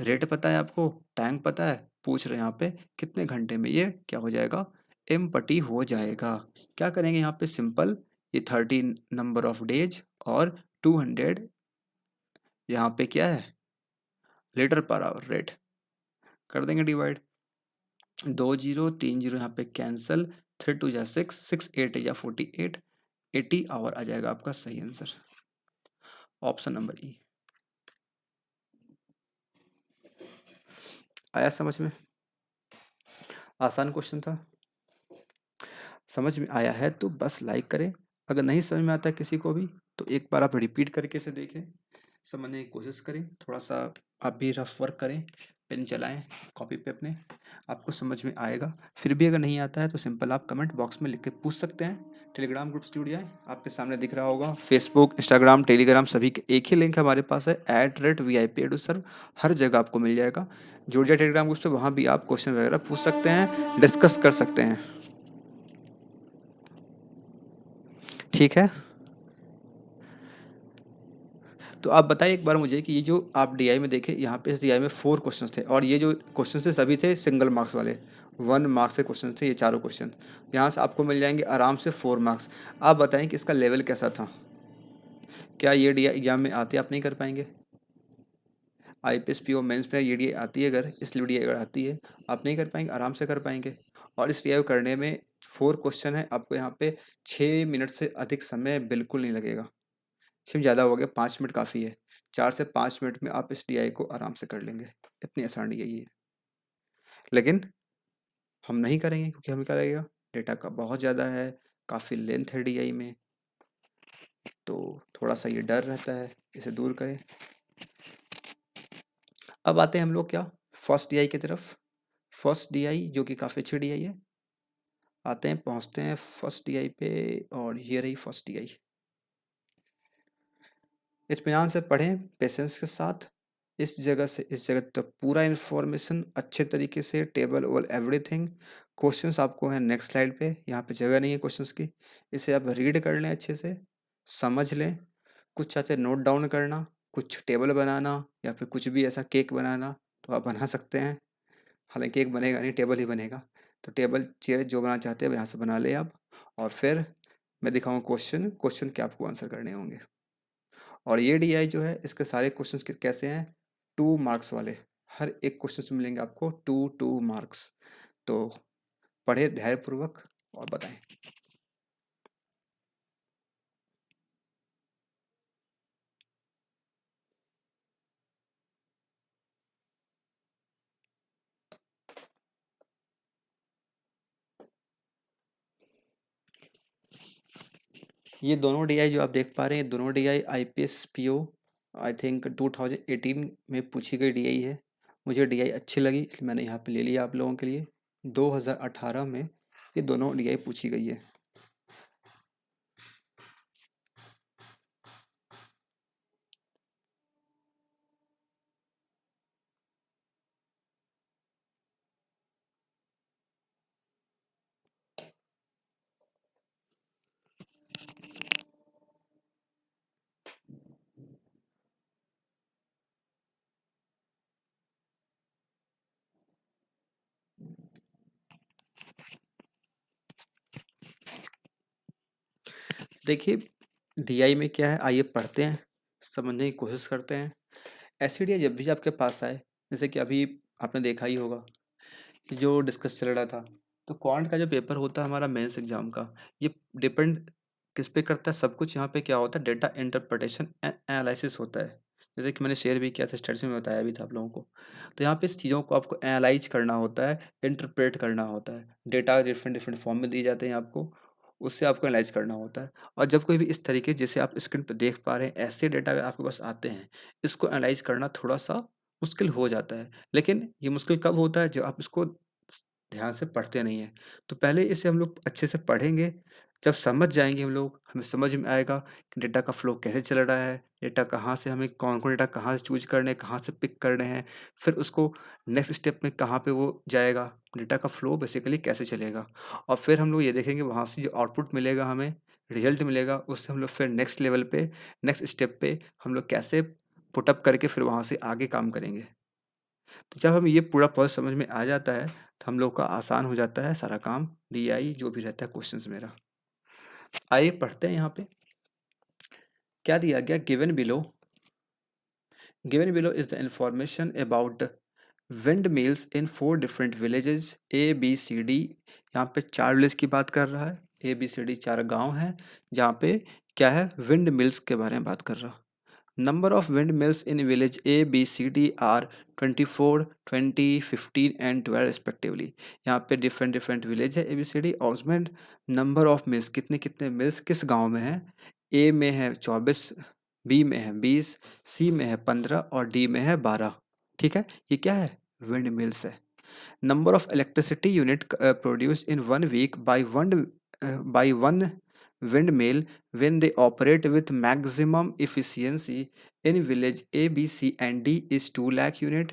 रेट पता है आपको, टैंक पता है, पूछ रहे हैं यहाँ पे कितने घंटे में ये क्या हो जाएगा, एम्पटी हो जाएगा। क्या करेंगे यहाँ पे, सिंपल, ये 30 नंबर ऑफ डेज और 200 यहाँ पे क्या है, लीटर पर आवर रेट, कर देंगे डिवाइड। 2 0 3 0 यहाँ पे कैंसल, 3 2 6 6 8 या 48, 80 आवर आ जाएगा आपका सही आंसर, ऑप्शन नंबर ई। आया समझ में, आसान क्वेश्चन था। समझ में आया है तो बस लाइक करें, अगर नहीं समझ में आता है किसी को भी तो एक बार आप रिपीट करके इसे देखें, समझने की कोशिश करें, थोड़ा सा आप भी रफ वर्क करें, पेन चलाएं कॉपी पे अपने, आपको समझ में आएगा। फिर भी अगर नहीं आता है तो सिंपल आप कमेंट बॉक्स में लिख के पूछ सकते हैं। टेलीग्राम ग्रुप से जुड़ जाए, आपके सामने दिख रहा होगा, फेसबुक, इंस्टाग्राम, टेलीग्राम सभी के एक ही लिंक हमारे पास है, @VIP_EduServ, हर जगह आपको मिल जाएगा। जुड़ जाए टेलीग्राम ग्रुप से, वहाँ भी आप क्वेश्चन वगैरह पूछ सकते हैं, डिस्कस कर सकते हैं, ठीक है। तो आप बताइए एक बार मुझे कि ये जो आप डीआई में देखे, यहाँ पे इस डीआई में 4 क्वेश्चंस थे, और ये जो क्वेश्चन थे सभी थे सिंगल मार्क्स वाले, 1 मार्क्स के क्वेश्चन थे ये चारों क्वेश्चन। यहाँ से आपको मिल जाएंगे आराम से 4 मार्क्स। आप बताएं कि इसका लेवल कैसा था, क्या ये डीआई एग्जाम में आते आप नहीं कर पाएंगे, आईपीएस पीओ मेंस में ये डीआई आती है, अगर इसलिए डीआई अगर आती है आप नहीं कर पाएंगे, आराम से कर पाएंगे। और इस डीआई को करने में 4 क्वेश्चन है, आपको यहाँ पे 6 मिनट से अधिक समय बिल्कुल नहीं लगेगा, 6 ज़्यादा हो गया, 5 मिनट काफ़ी है, 4 से 5 मिनट में आप इस डीआई को आराम से कर लेंगे, इतनी आसान डीआई है। लेकिन हम नहीं करेंगे क्योंकि हमें क्या लगेगा, डेटा का बहुत ज़्यादा है, काफ़ी लेंथ है डीआई में, तो थोड़ा सा ये डर रहता है, इसे दूर करें। अब आते हैं हम लोग क्या, फर्स्ट डीआई की तरफ। फर्स्ट डीआई जो कि काफ़ी अच्छी डीआई है, आते हैं पहुंचते हैं फर्स्ट डीआई पे, और ये रही फर्स्ट डीआई। इत्मीनान से पढ़ें पेशेंस के साथ, इस जगह से इस जगह तक पूरा इन्फॉर्मेशन अच्छे तरीके से, टेबल और एवरीथिंग। क्वेश्चंस आपको हैं नेक्स्ट स्लाइड पे, यहाँ पे जगह नहीं है क्वेश्चंस की, इसे आप रीड कर लें अच्छे से, समझ लें, कुछ चाहते नोट डाउन करना, कुछ टेबल बनाना, या फिर कुछ भी ऐसा केक बनाना तो आप बना सकते हैं, हालांकि केक बनेगा नहीं, टेबल ही बनेगा। तो टेबल चेयर जो बनाना चाहते हैं यहाँ से बना ले आप, और फिर मैं दिखाऊंगा क्वेश्चन, क्वेश्चन के आपको आंसर करने होंगे। और ये डीआई जो है इसके सारे क्वेश्चंस कैसे हैं, 2 मार्क्स वाले, हर एक क्वेश्चन से मिलेंगे आपको 2 2 मार्क्स। तो पढ़े धैर्यपूर्वक और बताएं। ये दोनों डीआई जो आप देख पा रहे हैं, ये दोनों DI IPS PO I think 2018 में पूछी गई डीआई है। मुझे डीआई अच्छी लगी इसलिए मैंने यहाँ पे ले लिया आप लोगों के लिए। 2018 में ये दोनों डीआई पूछी गई है। देखिए, डीआई में क्या है, आइए पढ़ते हैं, समझने की कोशिश करते हैं। ऐसी डीआई जब भी आपके पास आए, जैसे कि अभी आपने देखा ही होगा कि जो डिस्कस चल रहा था, तो क्वांट का जो पेपर होता है हमारा मेंस एग्जाम का, ये डिपेंड किस पे करता है, सब कुछ यहाँ पे क्या होता है, डेटा इंटरप्रिटेशन एंड एनालिसिस होता है। जैसे कि मैंने शेयर भी किया था, स्टडीज में बताया भी था आप लोगों को। तो यहाँ पे इस चीज़ों को आपको एनालाइज करना होता है, इंटरप्रेट करना होता है। डेटा डिफरेंट डिफरेंट फॉर्म में दिए जाते हैं आपको, उससे आपको एनालाइज करना होता है। और जब कोई भी इस तरीके जैसे आप स्क्रीन पर देख पा रहे हैं, ऐसे डेटा अगर आपके पास आते हैं, इसको एनालाइज करना थोड़ा सा मुश्किल हो जाता है। लेकिन ये मुश्किल कब होता है, जब आप इसको ध्यान से पढ़ते नहीं हैं। तो पहले इसे हम लोग अच्छे से पढ़ेंगे, जब समझ जाएँगे हम लोग, हमें समझ में आएगा कि डेटा का फ्लो कैसे चल रहा है, डेटा कहाँ से हमें कौन-कौन डेटा कहाँ से चूज़ करने हैं, कहाँ से पिक करने हैं, फिर उसको नेक्स्ट स्टेप में कहाँ पे वो जाएगा, डेटा का फ्लो बेसिकली कैसे चलेगा। और फिर हम लोग ये देखेंगे वहाँ से जो आउटपुट मिलेगा हमें, रिज़ल्ट मिलेगा, उससे हम लोग फिर नेक्स्ट लेवल पे, नेक्स्ट स्टेप पे हम लोग कैसे पुट अप करके फिर वहाँ से आगे काम करेंगे। तो जब हमें ये पूरा प्रोसेस समझ में आ जाता है, तो हम लोग का आसान हो जाता है सारा काम, डीआई जो भी रहता है क्वेश्चंस मेरा। आइए पढ़ते हैं यहाँ पे, क्या दिया गया given below is the information about windmills in 4 different villages A B C D. यहाँ पे 4 विलेज की बात कर रहा है, ए बी सी डी 4 गांव हैं, जहाँ पे क्या है, विंड मिल्स के बारे में बात कर रहा। Number of windmills in village A, B, C, D are 24, 20, 15 and 12 respectively। यहाँ पे डिफरेंट डिफरेंट विलेज है ए बी सी डी, और उसमें नंबर ऑफ मिल्स कितने कितने मिल्स किस गांव में है। ए में है 24, बी में है 20, सी में है 15 और डी में है 12। ठीक है, ये क्या है, विंड मिल्स है। Number of electricity unit produced in 1 week by one windmill when they operate with maximum efficiency in village A, B, C and D is 2 lakh unit,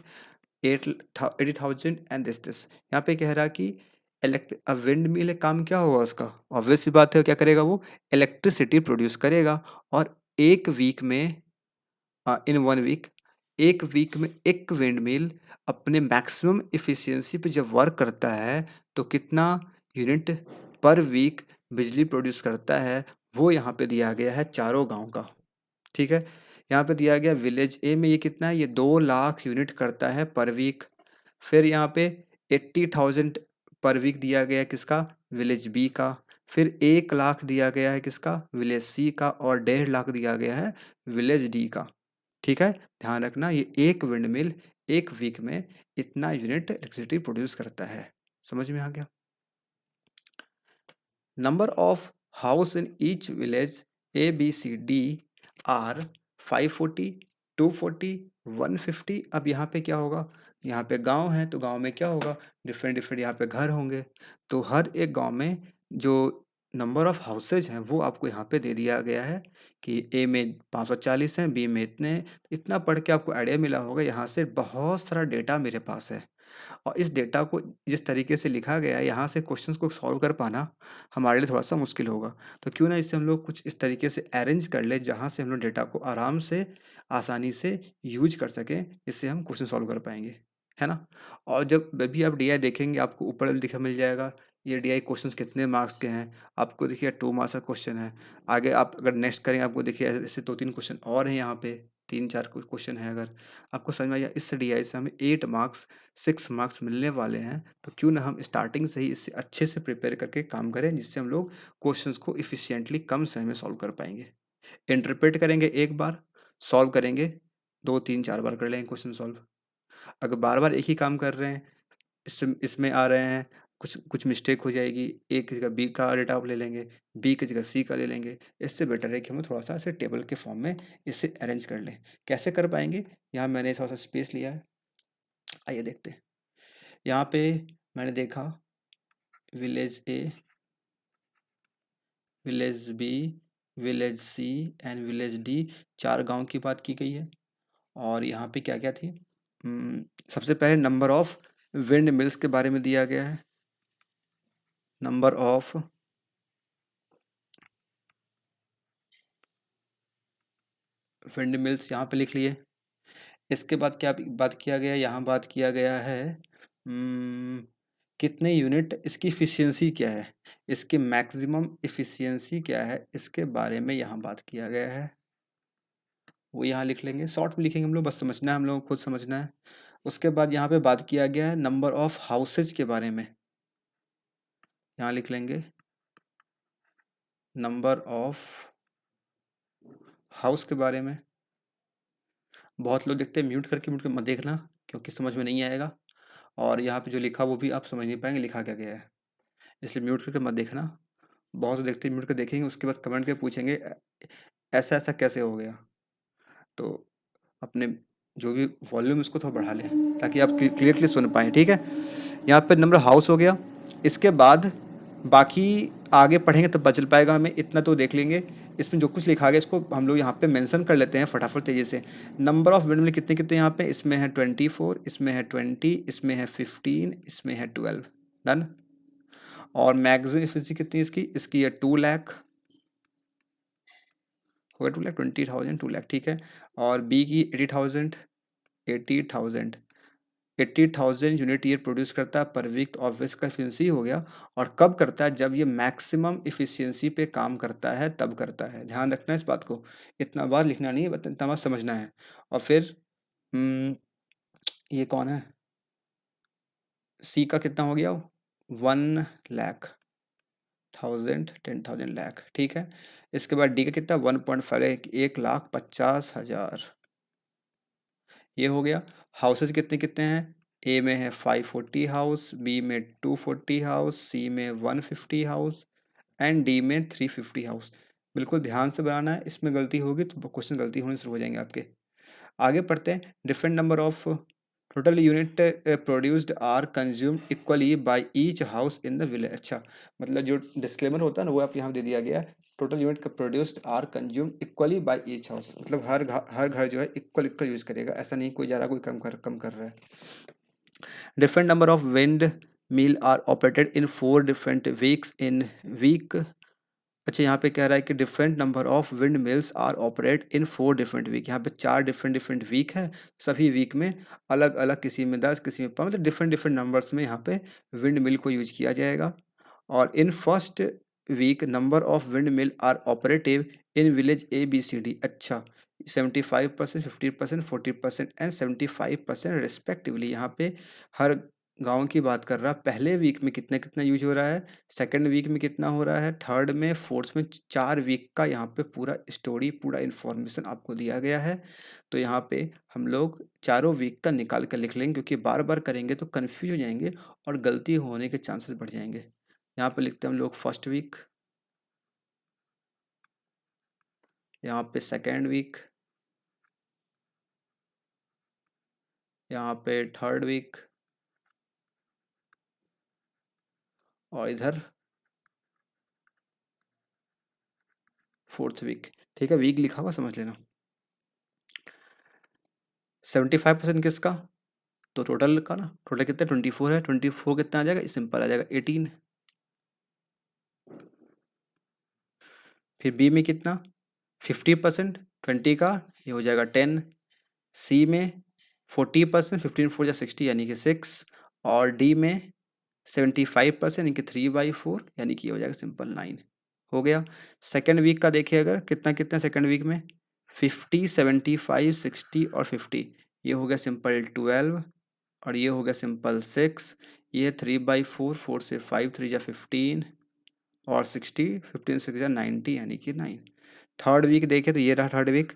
80,000 and this। यहाँ पे कह रहा कि विंड मिल काम क्या होगा उसका, ऑब्वियस सी बात है, क्या करेगा वो, इलेक्ट्रिसिटी प्रोड्यूस करेगा। और एक वीक में, इन 1 वीक, एक वीक में एक विंडमिल अपने मैक्सिमम इफ़िशियंसी पे जब वर्क करता है, तो कितना यूनिट पर वीक बिजली प्रोड्यूस करता है, वो यहाँ पे दिया गया है चारों गांव का। ठीक है, यहाँ पे दिया गया विलेज ए में ये कितना है, ये 2 लाख यूनिट करता है पर वीक। फिर यहाँ पे 80,000 पर वीक दिया गया है किसका, विलेज बी का। फिर 1 लाख दिया गया है किसका, विलेज सी का, और 1.5 लाख दिया गया है विलेज डी का। ठीक है, ध्यान रखना, ये एक विंडमिल एक वीक में इतना यूनिट इलेक्ट्रिसिटी प्रोड्यूस करता है। समझ में आ गया। Number of house in each village A B C D are 540, 240, 150। अब यहाँ पे क्या होगा, यहाँ पे गांव है तो गांव में क्या होगा, डिफरेंट डिफरेंट यहाँ पे घर होंगे। तो हर एक गांव में जो नंबर ऑफ हाउसेज हैं वो आपको यहाँ पे दे दिया गया है कि ए में 540 हैं, बी में इतने हैं। इतना पढ़ के आपको आइडिया मिला होगा, यहाँ से बहुत सारा डेटा मेरे पास है, और इस डेटा को जिस तरीके से लिखा गया है, यहाँ से क्वेश्चंस को सॉल्व कर पाना हमारे लिए थोड़ा सा मुश्किल होगा। तो क्यों ना इसे हम लोग कुछ इस तरीके से अरेंज कर ले, जहाँ से हम लोग डेटा को आराम से आसानी से यूज कर सकें, जिससे हम क्वेश्चन सॉल्व कर पाएंगे, है ना। और जब भी आप डीआई देखेंगे, आपको ऊपर लिखा मिल जाएगा ये डीआई क्वेश्चंस कितने मार्क्स के हैं। आपको देखिए 2 मार्क्स का क्वेश्चन है। आगे आप अगर नेक्स्ट करें, आपको देखिए ऐसे 2-3 क्वेश्चन और हैं यहाँ पे, 3-4 क्वेश्चन है। अगर आपको समझ में आया, इस डीआई से हमें 8 मार्क्स 6 मार्क्स मिलने वाले हैं। तो क्यों ना हम स्टार्टिंग से ही इससे अच्छे से प्रिपेयर करके काम करें, जिससे हम लोग क्वेश्चंस को इफिशिएंटली कम समय में सॉल्व कर पाएंगे। इंटरप्रेट करेंगे एक बार, सॉल्व करेंगे 2-3-4 बार कर लेंगे क्वेश्चन सॉल्व। अगर बार बार एक ही काम कर रहे हैं, इसमें आ रहे हैं कुछ कुछ मिस्टेक हो जाएगी, ए की जगह बी का डेटा आप ले लेंगे, बी की जगह सी का ले लेंगे। इससे बेटर है कि हम थोड़ा सा ऐसे टेबल के फॉर्म में इसे अरेंज कर लें। कैसे कर पाएंगे? यहाँ मैंने थोड़ा सा स्पेस लिया है, आइए देखते हैं। यहाँ पे मैंने देखा village A, village B, village C and village D, 4 गांव की बात की गई है। और यहाँ पे क्या क्या थी? सबसे पहले नंबर ऑफ विंड मिल्स के बारे में दिया गया है। नंबर ऑफ विंड मिल्स यहाँ पे लिख लिए। इसके बाद क्या बात किया गया? यहाँ बात किया गया है कितने यूनिट, इसकी इफ़िशियंसी क्या है, इसकी मैक्सिमम इफ़िशियंसी क्या है, इसके बारे में यहाँ बात किया गया है। वो यहाँ लिख लेंगे, शॉर्ट में लिखेंगे हम लोग, बस समझना है, हम लोग को खुद समझना है। उसके बाद यहाँ पे बात किया गया है नंबर ऑफ हाउसेज के बारे में। यहाँ लिख लेंगे नंबर ऑफ हाउस के बारे में। बहुत लोग देखते हैं म्यूट करके मत देखना, क्योंकि समझ में नहीं आएगा। और यहाँ पे जो लिखा वो भी आप समझ नहीं पाएंगे लिखा क्या गया है, इसलिए म्यूट करके मत देखना। बहुत लोग देखते हैं म्यूट कर देखेंगे, उसके बाद कमेंट के पूछेंगे ऐसा ऐसा कैसे हो गया। तो अपने जो भी वॉल्यूम उसको थोड़ा बढ़ा लें ताकि आप क्लियरली सुन पाएँ, ठीक है। यहाँ पे नंबर हाउस हो गया। इसके बाद बाकी आगे पढ़ेंगे तब पता चल पाएगा हमें, इतना तो देख लेंगे। इसमें जो कुछ लिखा गया इसको हम लोग यहाँ पे मेंशन कर लेते हैं फटाफट तेज़ी से। नंबर ऑफ विंडमिल कितने कितने यहाँ पे? इसमें है 24, इसमें है 20, इसमें है 15, इसमें है 12। डन। और मैक्सिमम एफिशिएंसी कितनी इसकी? इसकी है 2 लाख, हो गया 2 लाख, 20,000, 2 लाख, ठीक है। और बी की 80,000, 80,000, 80,000 यूनिट ये प्रोड्यूस करता है पर वीक। तो ऑब्वियस का एफिशिएंसी हो गया। और कब करता है? जब ये मैक्सिमम एफिशिएंसी पे काम करता है तब करता है। ध्यान रखना है इस बात को, इतना बात लिखना नहीं है, इतना बात समझना है। और फिर ये कौन है? सी का कितना हो गया? 1 लाख, 1000, 10,000 लाख, ठीक है। इसके बाद डी का कितना? 1.5, 1,50,000, ये हो गया। हाउसेज कितने कितने हैं? ए में है 540 हाउस, बी में 240 हाउस, सी में 150 हाउस एंड डी में 350 हाउस। बिल्कुल ध्यान से बनाना है, इसमें गलती होगी तो क्वेश्चन गलती होने शुरू हो जाएंगे आपके। आगे पढ़ते हैं। Different number of total unit produced are consumed equally by each house in the village. अच्छा, मतलब जो डिस्क्लेमर होता है ना वो आप यहाँ दे दिया गया है। टोटल यूनिट का produced are consumed equally by each house, मतलब हर घर जो है इक्वल इक्वल यूज़ करेगा, ऐसा नहीं कोई ज़्यादा कोई कम कर रहा है। Different number of wind mill are operated in 4 different weeks in week. अच्छा, यहाँ पे कह रहा है कि different number of wind mills are operate in 4 different week. यहाँ पे 4 डिफरेंट वीक है, सभी वीक में अलग अलग, किसी में 10, किसी में 5, मतलब डिफरेंट नंबर्स में यहाँ पे विंड मिल को यूज किया जाएगा। और in first week number of wind mill are operative in village A B C D. अच्छा, 75%, 50%, 40% एंड 75% रिस्पेक्टिवली। यहाँ पे हर गांव की बात कर रहा। पहले वीक में कितना कितना यूज हो रहा है, सेकंड वीक में कितना हो रहा है, थर्ड में, फोर्थ में, 4 वीक का यहाँ पे पूरा स्टोरी, पूरा इन्फॉर्मेशन आपको दिया गया है। तो यहाँ पे हम लोग चारों वीक का निकाल कर लिख लेंगे, क्योंकि बार बार करेंगे तो कन्फ्यूज हो जाएंगे और गलती होने के चांसेस बढ़ जाएंगे। यहाँ पे लिखते हैं हम लोग फर्स्ट वीक, यहाँ पे सेकेंड वीक, यहाँ पे थर्ड वीक, और इधर फोर्थ वीक। ठीक है, वीक लिखा हुआ समझ लेना। 75% किसका? तो टोटल का ना, टोटल कितना? 24 है। 24 कितना आ जाएगा? सिंपल आ जाएगा 18। फिर बी में कितना? 50%, 20 का ये हो जाएगा 10। सी में 40%, 15 4 या 60 यानी कि 6। और डी में 75% यानी कि 3/4 यानी कि हो जाएगा सिंपल 9। हो गया। सेकेंड वीक का देखिए अगर कितना कितना सेकेंड वीक में, 50, 75, 60 और 50, ये हो गया सिंपल 12। और ये हो गया सिंपल 6। ये 3/4, 4 से 5, 3 या 15 और 60, 15 6 या 90 यानी कि 9। थर्ड वीक देखें तो ये रहा थर्ड वीक,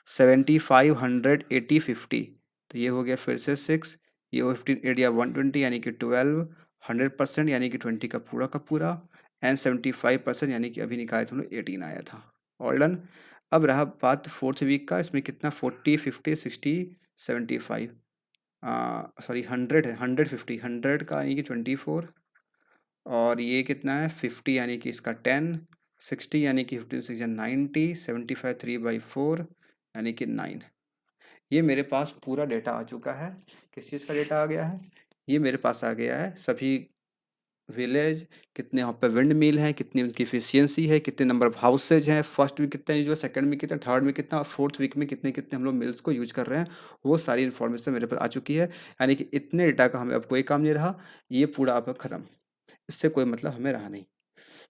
75, 100, 80, 50, तो ये हो गया फिर से 6। ये हो 15, 8 या 120 यानी कि 12। 100% यानी कि 20 का पूरा एंड 75% यानी कि अभी निकाले थे हम लोग 18 आया था। All done. अब रहा बात फोर्थ वीक का, इसमें कितना 40 50 60 75 सॉरी 100 है, 150 100 का यानी कि 24 और ये कितना है 50 यानी कि इसका 10 60 यानी कि 15 6 90 75 3/4 यानी कि 9। ये मेरे पास पूरा डेटा आ चुका है। किस चीज़ का डेटा आ गया है? ये मेरे पास आ गया है सभी विलेज, कितने वहाँ पे विंड मिल हैं, कितनी उनकी एफिशिएंसी है, कितने नंबर ऑफ हाउसेज हैं, फर्स्ट वीक कितना यूज हुआ, सेकंड वीक कितना, थर्ड वीक कितना और फोर्थ वीक में कितने कितने हम लोग मिल्स को यूज कर रहे हैं। वो सारी इन्फॉर्मेशन मेरे पास आ चुकी है। यानी कि इतने डेटा का हमें अब कोई काम नहीं रहा, ये पूरा आपका ख़त्म। इससे कोई मतलब हमें रहा नहीं।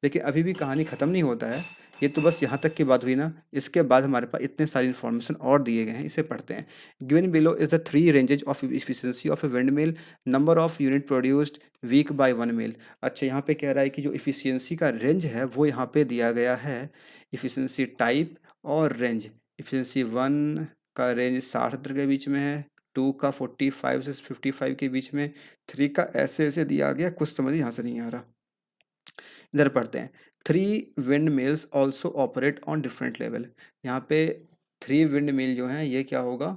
लेकिन अभी भी कहानी ख़त्म नहीं होता है। ये तो बस यहाँ तक की बात हुई ना। इसके बाद हमारे पास इतने सारी इन्फॉर्मेशन और दिए गए हैं, इसे पढ़ते हैं। Given below is the 3 ranges of efficiency of a wind mill, number of unit produced week by 1 mill. अच्छा, यहाँ पे कह रहा है कि जो एफिशिएंसी का रेंज है वो यहाँ पे दिया गया है। एफिशिएंसी टाइप और रेंज। एफिशिएंसी 1 का रेंज 60 के बीच में है, 2 का 45 से 55 के बीच में, 3 का ऐसे ऐसे दिया गया, कुछ समझ यहाँ से नहीं आ रहा। इधर पढ़ते हैं। 3 wind mills also operate on different level. यहाँ पे 3 विंड मिल जो हैं ये क्या होगा,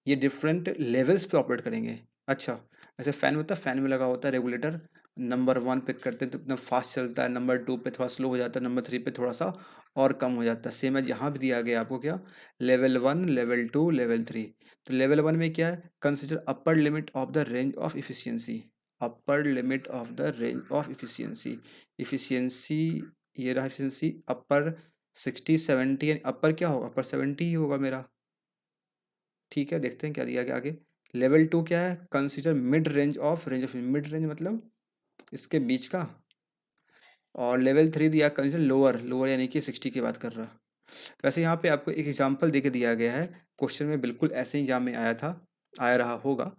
ये डिफरेंट लेवल्स पे ऑपरेट करेंगे। अच्छा, ऐसे फैन होता है, फैन में लगा होता है रेगुलेटर, नंबर 1 पे करते हैं तो इतना फास्ट चलता है, नंबर 2 पे थोड़ा स्लो हो जाता है, नंबर 3 पे थोड़ा सा और कम हो जाता है। सेम है, यहाँ भी दिया गया आपको क्या, लेवल 1 लेवल 2 लेवल 3। तो लेवल 1 में क्या है, consider upper limit of the range of efficiency. Upper limit of the range of efficiency. Efficiency, ये रहा इफिशियंसी अपर 60 70, यानी अपर क्या होगा, अपर 70 ही होगा मेरा। ठीक है, देखते हैं क्या दिया गया आगे। लेवल 2 क्या है, consider mid range of mid range मतलब इसके बीच का। और लेवल 3 दिया कंसिडर लोअर, लोअर यानी कि 60 की बात कर रहा। वैसे यहाँ पे आपको एक एग्जांपल दे के दिया गया है, क्वेश्चन में बिल्कुल ऐसे ही एग्जाम में आया था, आया रहा होगा।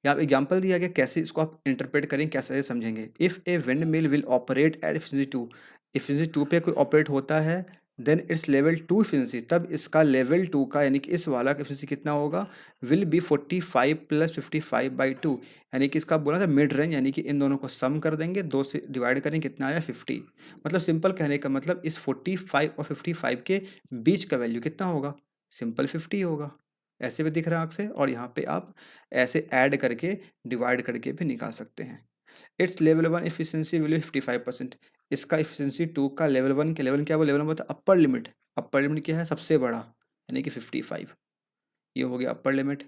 यहाँ पे एग्जांपल दिया गया, कैसे इसको आप इंटरप्रेट करें, कैसे समझेंगे। If A wind mill will operate at efficiency 2, efficiency 2 पे कोई ऑपरेट होता है, देन इट्स लेवल 2 एफिशिएंसी, तब इसका लेवल 2 का यानी कि इस वाला का एफिशिएंसी कितना होगा, विल बी 45 + 55/2। यानी कि इसका बोला था मिड रेंज, यानी कि इन दोनों को सम कर देंगे, 2 से डिवाइड करेंगे, कितना आया 50। मतलब सिंपल कहने का मतलब इस 45 और 55 के बीच का वैल्यू कितना होगा, सिंपल 50 होगा। ऐसे भी दिख रहा है आँख से, और यहाँ पे आप ऐसे ऐड करके डिवाइड करके भी निकाल सकते हैं। It's level 1 efficiency will be 55%। इसका एफिशिएंसी 2 का लेवल 1 के लेवल क्या, वो लेवल 1 होता है अपर लिमिट। अपर लिमिट क्या है, सबसे बड़ा, यानी कि 55। ये हो गया अपर लिमिट।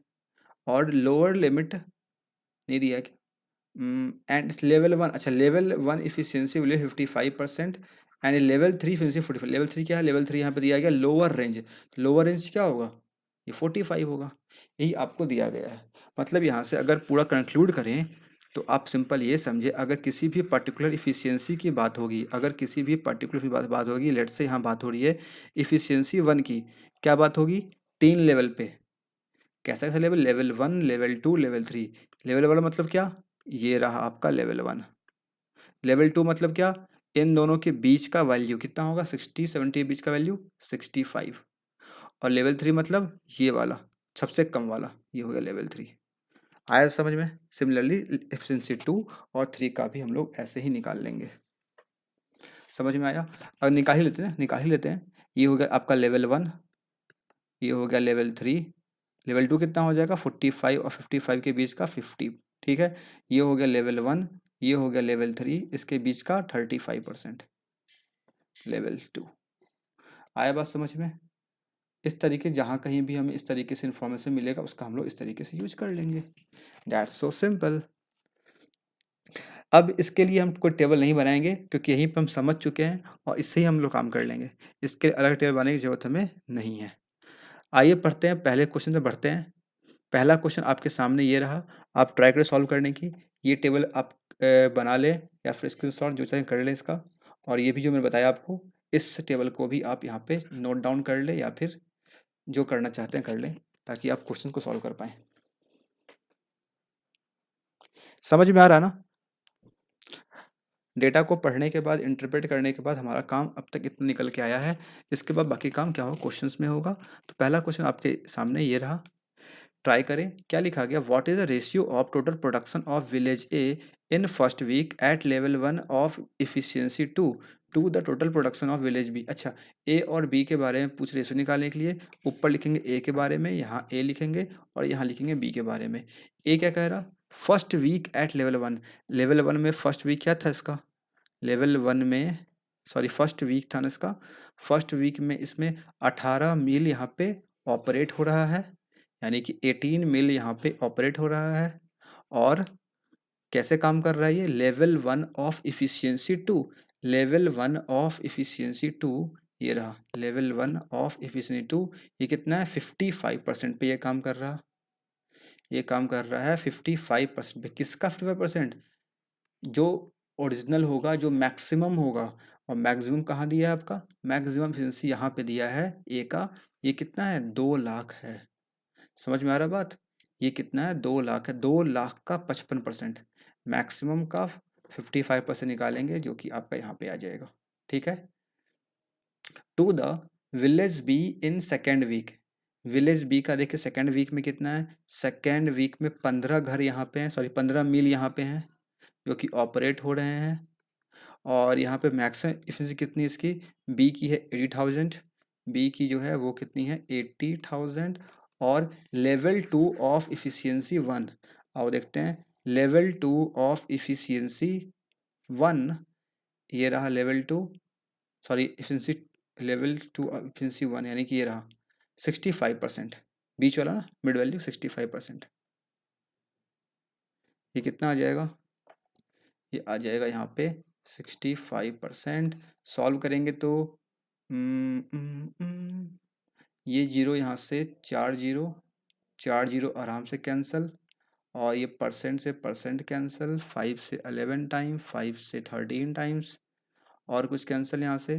और लोअर लिमिट नहीं दिया है क्या, एंड लेवल 1, अच्छा level 1 efficiency will be 55% and level 3 efficiency 45। Level 3 क्या है, लेवल 3 यहाँ पे दिया गया लोअर रेंज। लोअर रेंज क्या होगा, ये 45 होगा। यही आपको दिया गया है। मतलब यहाँ से अगर पूरा कंक्लूड करें तो आप सिंपल ये समझे, अगर किसी भी पर्टिकुलर इफिशियंसी की बात होगी, अगर किसी भी पर्टिकुलर बात होगी, लेट से यहाँ बात हो रही है इफिशियंसी 1 की, क्या बात होगी, 3 लेवल पे। कैसा कैसा level, level 1 level 2 level 3। Level 1 मतलब क्या, ये रहा आपका लेवल 1। लेवल 2 मतलब क्या, इन दोनों के बीच का वैल्यू कितना होगा, 60 70 के बीच का वैल्यू 65। और लेवल 3 मतलब ये वाला, सबसे कम वाला, ये हो गया लेवल 3। आया समझ में। सिमिलरली एफिशिएंसी 2 और 3 का भी हम लोग ऐसे ही निकाल लेंगे। समझ में आया। अब निकाल ही लेते हैं, निकाल ही लेते हैं। ये हो गया आपका लेवल 1, ये हो गया लेवल 3, लेवल 2 कितना हो जाएगा 45 और 55 के बीच का 50। ठीक है, ये हो गया लेवल 1, ये हो गया लेवल 3, इसके बीच का 35% लेवल 2। आया बात समझ में। इस तरीके जहाँ कहीं भी हमें इस तरीके से इन्फॉर्मेशन मिलेगा, उसका हम लोग इस तरीके से यूज कर लेंगे। That's so simple. अब इसके लिए हम कोई टेबल नहीं बनाएंगे, क्योंकि यहीं पर हम समझ चुके हैं और इससे ही हम लोग काम कर लेंगे। इसके अलग टेबल बनाने की ज़रूरत हमें नहीं है। आइए पढ़ते हैं, पहले क्वेश्चन से बढ़ते हैं। पहला क्वेश्चन आपके सामने ये रहा, आप ट्राई करें सॉल्व करने की। ये टेबल आप बना लें या फिर स्क्रीनशॉट जो चाहे कर लें इसका। और ये भी जो मैंने बताया आपको, इस टेबल को भी आप यहाँ पे नोट डाउन कर लें या फिर जो करना चाहते हैं कर लें, ताकि आप क्वेश्चन को सॉल्व कर पाएँ। समझ में आ रहा है ना। डेटा को पढ़ने के बाद, इंटरप्रेट करने के बाद हमारा काम अब तक इतना निकल के आया है। इसके बाद बाकी काम क्या होगा, क्वेश्चंस में होगा। तो पहला क्वेश्चन आपके सामने ये रहा, ट्राई करें। क्या लिखा गया, what is the ratio of total production of village A in first week at level 1 of efficiency 2 to the total production of village B. अच्छा, ए और बी के बारे में पूछ रेशो निकालने के लिए ऊपर लिखेंगे ए के बारे में, यहाँ ए लिखेंगे और यहाँ लिखेंगे बी के बारे में। ए क्या कह रहा, first week at level 1। Level 1 में फर्स्ट वीक क्या था इसका, लेवल 1 में सॉरी फर्स्ट वीक था ना इसका, फर्स्ट वीक में इसमें 18 मील यहाँ पे ऑपरेट हो रहा है, यानी कि 18 मील यहाँ पे ऑपरेट हो रहा है। और कैसे काम कर रहा है ये, level 1 of efficiency 2। Level 1 of efficiency 2 ये रहा, लेवल 1 ऑफ इफिशियंसी 2 ये कितना है 55% पे ये काम कर रहा, ये काम कर रहा है 55% पे। किसका 55%, जो ओरिजिनल होगा, जो मैक्सिमम होगा। और मैक्सिमम कहाँ दिया है आपका, मैक्सिमम एफिशिएंसी यहाँ पे दिया है ए का, ये कितना है 2 लाख है। समझ में आ रहा बात, ये कितना है 2 लाख है, 2 लाख का 55%, मैक्सिमम का 55% निकालेंगे जो कि आपका यहाँ पे आ जाएगा। ठीक है, to the village B in second week. Village B का देखिए सेकेंड वीक में कितना है, सेकेंड वीक में 15 घर यहाँ पे हैं, सॉरी 15 मील यहाँ पे हैं जो कि ऑपरेट हो रहे हैं। और यहाँ पे मैक्सिमम एफिशिएंसी कितनी इसकी, बी की है 80,000, बी की जो है वो कितनी है 80,000। और लेवल 2 ऑफ इफिशियंसी 1, आओ देखते हैं लेवल 2 ऑफ इफिशियंसी 1, ये रहा level 2, sorry efficiency level 2 of efficiency 1 यानी कि ये रहा 65%, बीच वाला ना मिड वैल्यू 65%। ये कितना आ जाएगा, ये आ जाएगा यहाँ पे 65%। सॉल्व करेंगे तो ये जीरो यहाँ से 4 जीरो, 4 जीरो आराम से कैंसिल, और ये परसेंट से परसेंट कैंसिल, 5 से 11 टाइम, 5 से 13 टाइम्स, और कुछ कैंसिल यहाँ से,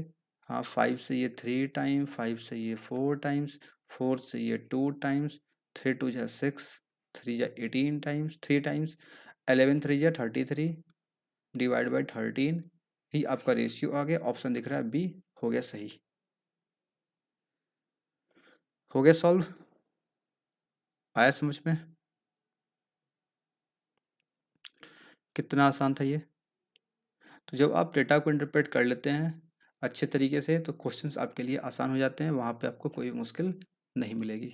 हाँ 5 से ये 3 टाइम, 5 से ये 4 टाइम्स, 4 से ये 2 टाइम्स, 3 2 जा 6, 3 जा 18 टाइम्स, 3 टाइम्स, 11 3 जा 33 डिवाइड बाई 13, ही आपका रेशियो आ गया। ऑप्शन दिख रहा है बी, हो गया सही, हो गया सॉल्व, आया समझ में, कितना आसान था ये। तो जब आप डेटा को इंटरप्रेट कर लेते हैं अच्छे तरीके से तो क्वेश्चंस आपके लिए आसान हो जाते हैं, वहाँ पे आपको कोई मुश्किल नहीं मिलेगी।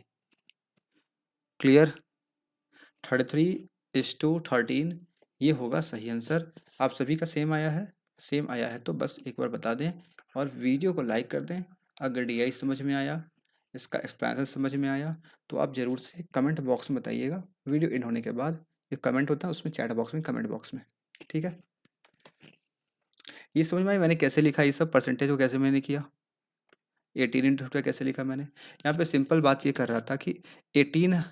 क्लियर, 33:13 ये होगा सही आंसर। आप सभी का सेम आया है, सेम आया है तो बस एक बार बता दें और वीडियो को लाइक कर दें। अगर डीआई समझ में आया, इसका एक्सप्लेनेशन समझ में आया तो आप ज़रूर से कमेंट बॉक्स में बताइएगा। वीडियो इन होने के बाद जो कमेंट होता है उसमें चैट बॉक्स में, कमेंट बॉक्स में, ठीक है। ये समझ में आई मैंने कैसे लिखा, ये सब परसेंटेज को कैसे मैंने किया, 18 इंटू कैसे लिखा मैंने। यहाँ पे सिंपल बात ये कर रहा था कि 18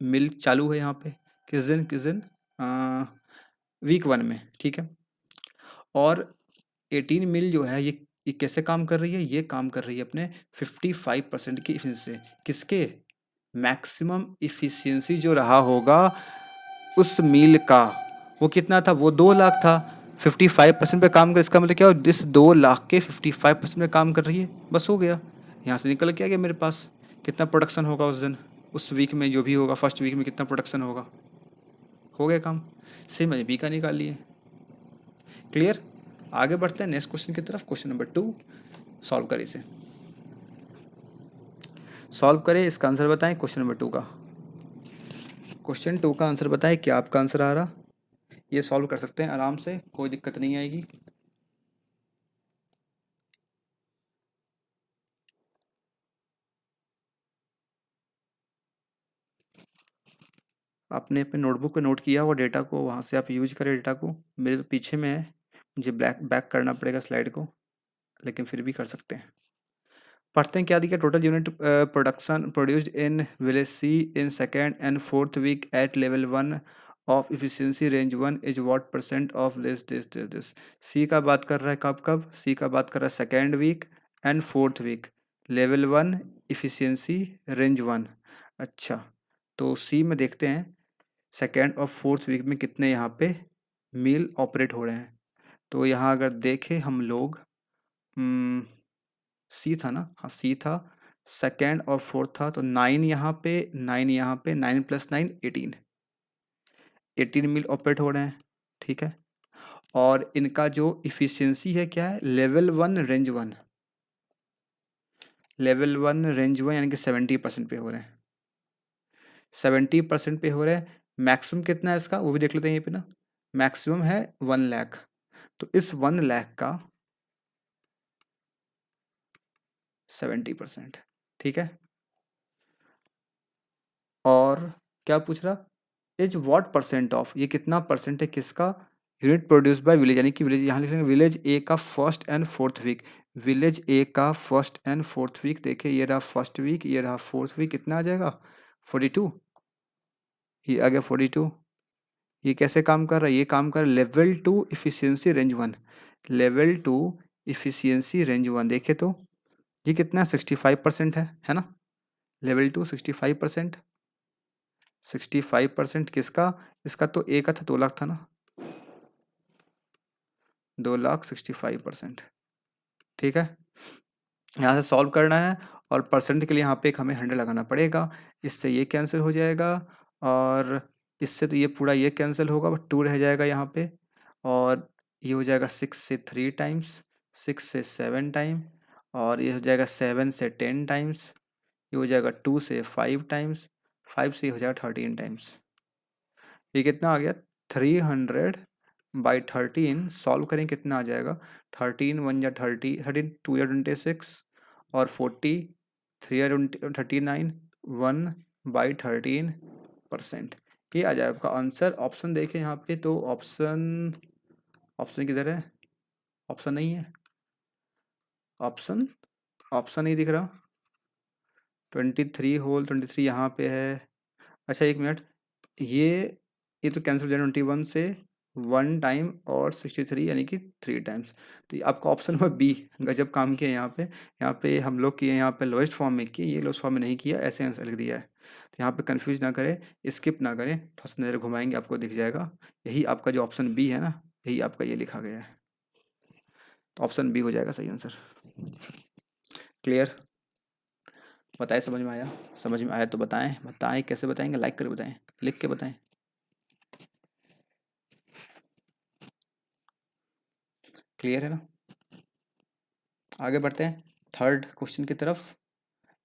मिल चालू है यहाँ पे, किस दिन किस दिन, वीक 1 में, ठीक है। और 18 मिल जो है ये कैसे काम कर रही है, ये काम कर रही है अपने 55% की इफिशिएंसी से। किसके, मैक्सिमम इफिशियंसी जो रहा होगा उस मील का, वो कितना था, वो 2 लाख था। 55% पे काम कर, इसका मतलब क्या हो, इस 2 लाख के 55% पे काम कर रही है, बस हो गया। यहाँ से निकल के आ गया मेरे पास कितना प्रोडक्शन होगा उस दिन, उस वीक में जो भी होगा, फर्स्ट वीक में कितना प्रोडक्शन होगा, हो गया काम। सेम मैंने बी का निकाल लिए। क्लियर, आगे बढ़ते हैं नेक्स्ट क्वेश्चन की तरफ। क्वेश्चन नंबर 2 सॉल्व करें, इसे सॉल्व करें, इसका आंसर बताएं। क्वेश्चन नंबर 2 का, क्वेश्चन 2 का आंसर बताएं, क्या आपका आंसर आ रहा। ये सॉल्व कर सकते हैं आराम से, कोई दिक्कत नहीं आएगी। आपने अपने नोटबुक पे नोट किया और डेटा को वहाँ से आप यूज करें डेटा को। मेरे तो पीछे में है, मुझे बैक करना पड़ेगा स्लाइड को, लेकिन फिर भी कर सकते हैं। पढ़ते हैं क्या दिया, total unit production produced in village C in second and fourth week at level 1 of efficiency range 1 is what percent of this this this this. C का बात कर रहा है कब कब, सी का बात कर रहा है second week and fourth week, level 1 efficiency range 1। अच्छा, तो सी में देखते हैं सेकेंड और फोर्थ वीक में कितने यहाँ पे मील ऑपरेट हो रहे हैं। तो यहाँ अगर देखें हम लोग, सी था ना, हाँ सी था, सेकेंड और फोर्थ था, तो 9 यहाँ पे, 9 यहाँ पे, 9 + 9 18, 18 मील ऑपरेट हो रहे हैं, ठीक है। और इनका जो इफ़िशियंसी है क्या है, लेवल 1 रेंज 1, लेवल 1 रेंज 1 यानी कि 70% पे हो रहे हैं, 70% पे हो रहे हैं। मैक्सिमम कितना है इसका वो भी देख लेते हैं ये पे ना, मैक्सिमम है 1 लाख। तो इस 1 लाख का 70%, ठीक है। और क्या पूछ रहा, इज व्हाट परसेंट ऑफ, ये कितना परसेंट है किसका, यूनिट प्रोड्यूस बाय विलेज, यानी कि विलेज, यहाँ लिखेंगे विलेज ए का first and fourth week, village A का फर्स्ट एंड फोर्थ वीक। देखिए ये रहा फर्स्ट वीक, ये रहा फोर्थ वीक, कितना आ जाएगा 42, ये आ गया 42। ये कैसे काम कर रहा है, ये काम कर level 2 efficiency range 1, level 2 efficiency range 1। देखे तो ये कितना 65% है ना, लेवल 2 65%, 65% किसका, इसका तो ए का था 2 लाख था ना, 2 लाख 65%, ठीक है। यहाँ से सॉल्व करना है और परसेंट के लिए यहाँ पे एक हमें 100 लगाना पड़ेगा, इससे ये कैंसिल हो जाएगा और इससे तो ये पूरा ये कैंसिल होगा, बट 2 रह जाएगा यहाँ पे। और ये हो जाएगा 6 से 3 टाइम्स, 6 से 7 टाइम, और ये हो जाएगा 7 से 10 टाइम्स, ये हो जाएगा 2 से 5 टाइम्स, 5 से ये हो जाएगा 13 टाइम्स। ये कितना आ गया 300/13, सॉल्व करें कितना आ जाएगा, 13 1 या 30, 13 2 या 26, और 40 3 या 39, 1/13%। ये आ जाएगा आपका आंसर। ऑप्शन देखें यहाँ पे तो ऑप्शन, ऑप्शन किधर है, ऑप्शन नहीं है, ऑप्शन, ऑप्शन नहीं दिख रहा, 23 यहाँ पे है। अच्छा एक मिनट, ये तो कैंसिल हो जाए 21 से 1 टाइम और 63 यानी कि 3 टाइम्स। तो ये आपका ऑप्शन नंबर बी गजब काम किया यहाँ पे हम लोग किए, यहाँ पे लोएस्ट फॉर्म में किए, ये लोएस्ट फॉर्म में नहीं किया, ऐसे आंसर लिख दिया है। तो यहाँ पे कंफ्यूज ना करें, स्किप ना करें, थोड़ा सा नज़र घुमाएंगे आपको दिख जाएगा, यही आपका जो ऑप्शन बी है ना, यही आपका ये लिखा गया है, तो ऑप्शन बी हो जाएगा सही आंसर। क्लियर, बताएं समझ में आया, समझ में आया तो बताएं, बताएं कैसे बताएंगे, लाइक करके बताएं, लिख के बताएं। क्लियर है ना, आगे बढ़ते हैं थर्ड क्वेश्चन की तरफ।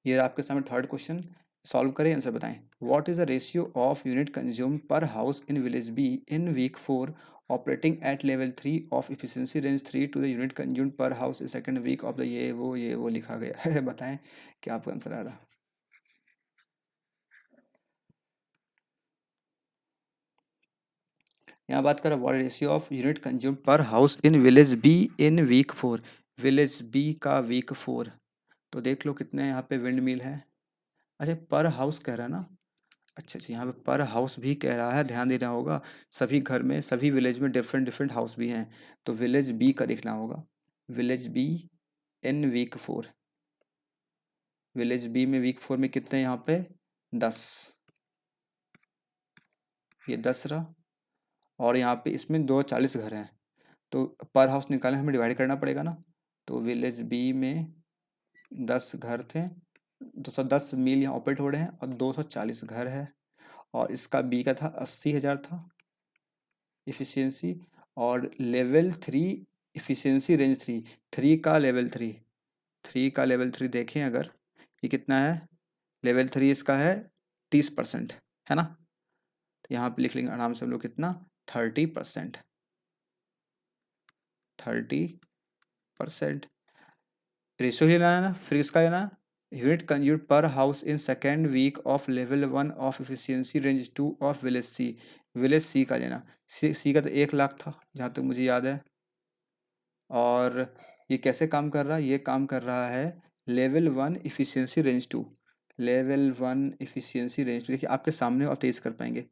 ये आपके सामने थर्ड क्वेश्चन, सॉल्व करें आंसर बताएं। What is the ratio of unit consume per house in village B in week 4 operating at level 3 of efficiency range 3 to the unit consume per house in second week of the, ये वो लिखा गया है बताएं क्या आपका answer आ रहा। यहाँ बात करें what ratio of unit consume per house in village B in week 4, village B का वीक 4, तो देख लो कितने यहाँ पे विंड मिल है। अच्छा पर हाउस कह रहा है ना, अच्छा अच्छा यहाँ पे पर हाउस भी कह रहा है, ध्यान देना होगा, सभी घर में सभी विलेज में डिफरेंट डिफरेंट हाउस भी हैं, तो विलेज बी का देखना होगा, village B in week 4, village B में वीक 4 में कितने यहाँ पे 10, ये 10 रहा, और यहाँ पे इसमें 240 घर हैं, तो पर हाउस निकालने हमें डिवाइड करना पड़ेगा ना, तो विलेज बी में 10 घर थे, 210 मील यहाँ ऑपरेट हो रहे हैं और 240 घर है, और इसका बी का था 80,000 था इफिशियंसी, और लेवल 3 इफिशियंसी रेंज 3, 3 का लेवल 3, 3 का लेवल 3 देखें अगर, ये कितना है, लेवल 3 इसका है 30% है ना, तो यहाँ पे लिख लेंगे आराम से हम लोग कितना 30%, 30% रेशियो लेना है ना, फिर इसका लेना unit consume per house in second week of level 1 of efficiency range 2 of village C, village C का लेना, सी का तो 1 लाख था जहाँ तक मुझे याद है, और ये कैसे काम कर रहा है, ये काम कर रहा है level 1 efficiency range 2, level 1 efficiency range 2 देखिए आपके सामने आप तेज कर पाएंगे,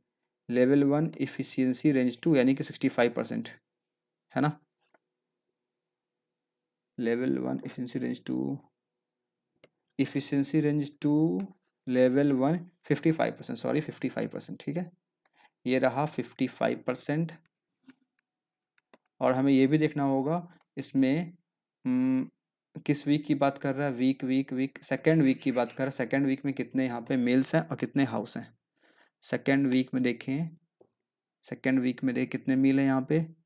लेवल 1 इफिशियंसी रेंज 2 यानी कि 65% है ना, level 1 efficiency range 2, efficiency range 2 level 1 55%, sorry 55%, ठीक है, ये रहा 55%। और हमें ये भी देखना होगा इसमें किस वीक की बात कर रहा है, वीक सेकेंड वीक की बात कर रहा है, सेकेंड वीक में कितने यहाँ पे मेल्स हैं और कितने हाउस हैं, सेकेंड वीक में देखें, सेकेंड वीक में देख कितने मील हैं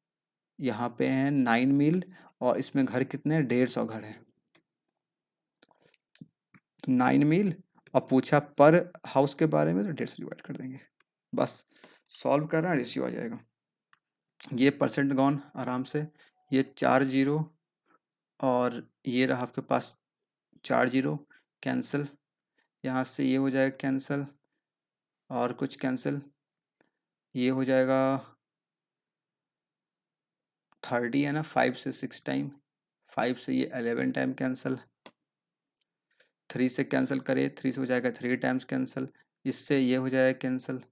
यहाँ पे हैं 9 मील, और इसमें घर कितने हैं, 150 घर हैं। 9 मील, और पूछा पर हाउस के बारे में, तो 150 डिवाइड कर देंगे, बस सॉल्व कर रहा है, रेशियो आ जाएगा। ये परसेंट गॉन आराम से, ये 4 जीरो, और ये रहा आपके पास 4 जीरो, कैंसिल, यहाँ से ये हो जाएगा कैंसिल, और कुछ कैंसिल, ये हो जाएगा 30 है ना, 5 से 6 टाइम, 5 से ये 11 टाइम कैंसिल, 3 से कैंसिल करे, 3 से हो जाएगा 3 टाइम्स कैंसिल, इससे ये हो जाएगा कैंसिल,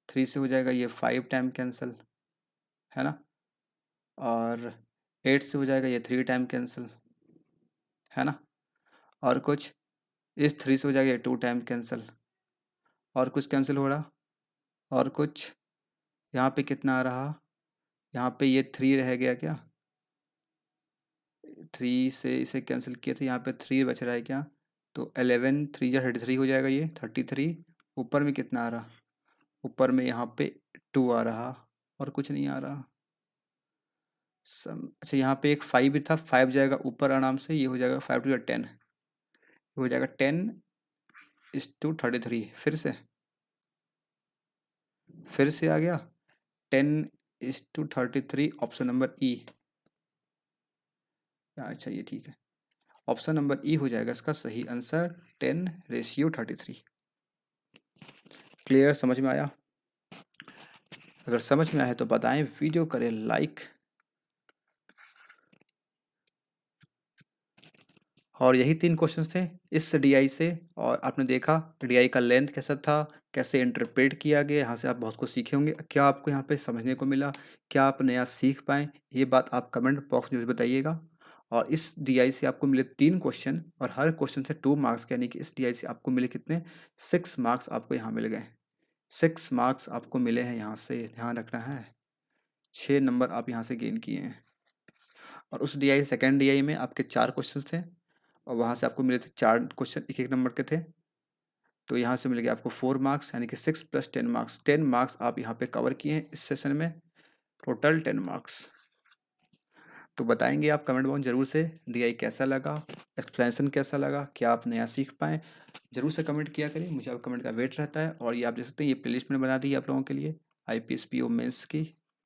3 से हो जाएगा ये 5 टाइम कैंसिल, है ना, और 8 से हो जाएगा ये 3 टाइम कैंसिल, है ना, और कुछ इस 3 से हो जाएगा ये 2 टाइम कैंसिल, और कुछ कैंसिल हो रहा, और कुछ यहाँ पे कितना आ रहा, यहाँ पे ये 3 रह गया क्या, 3 से इसे कैंसिल किए थे, यहाँ पे 3 बच रहा है क्या, तो 11 3 या 33 हो जाएगा, ये 33, ऊपर में कितना आ रहा, ऊपर में यहाँ पे 2 आ रहा, और कुछ नहीं आ रहा, अच्छा यहाँ पे एक 5 भी था, 5 जाएगा ऊपर आराम से, ये हो जाएगा 5 टू 10, हो जाएगा 10:33, फिर से आ गया 10:33, ऑप्शन नंबर ई, अच्छा ये ठीक है, ऑप्शन नंबर ई हो जाएगा इसका सही आंसर, 10:33। क्लियर, समझ में आया? अगर समझ में आया तो बताएं, वीडियो करें लाइक, और यही 3 क्वेश्चंस थे इस डीआई से, और आपने देखा डीआई का लेंथ कैसा था, कैसे इंटरप्रेट किया गया, यहाँ से आप बहुत कुछ सीखे होंगे, क्या आपको यहाँ पे समझने को मिला, क्या आप नया सीख पाएँ, ये बात आप कमेंट बॉक्स में बताइएगा। और इस डीआई से आपको मिले 3 क्वेश्चन, और हर क्वेश्चन से 2 मार्क्स, यानी कि इस डीआई से आपको मिले कितने, 6 मार्क्स आपको यहाँ मिल गए, 6 मार्क्स आपको मिले हैं यहाँ से, ध्यान रखना है, 6 नंबर आप यहाँ से गेन किए हैं। और उस डीआई सेकेंड डीआई में आपके 4 क्वेश्चन थे, और वहाँ से आपको मिले थे 4 क्वेश्चन 1-1 नंबर के थे, तो यहाँ से मिल गया आपको 4 मार्क्स, यानी कि 6 + 10 मार्क्स, 10 मार्क्स आप यहाँ पे कवर किए हैं इस सेशन में, टोटल 10 मार्क्स। तो बताएंगे आप कमेंट बॉक्स जरूर से, डीआई कैसा लगा, एक्सप्लेनेशन कैसा लगा, क्या आप नया सीख पाएँ, जरूर से कमेंट किया करिए, मुझे आप कमेंट का वेट रहता है। और ये आप देख सकते हैं, ये प्लेलिस्ट मैंने बना दी है आप लोगों के लिए, IPS PO मेंस की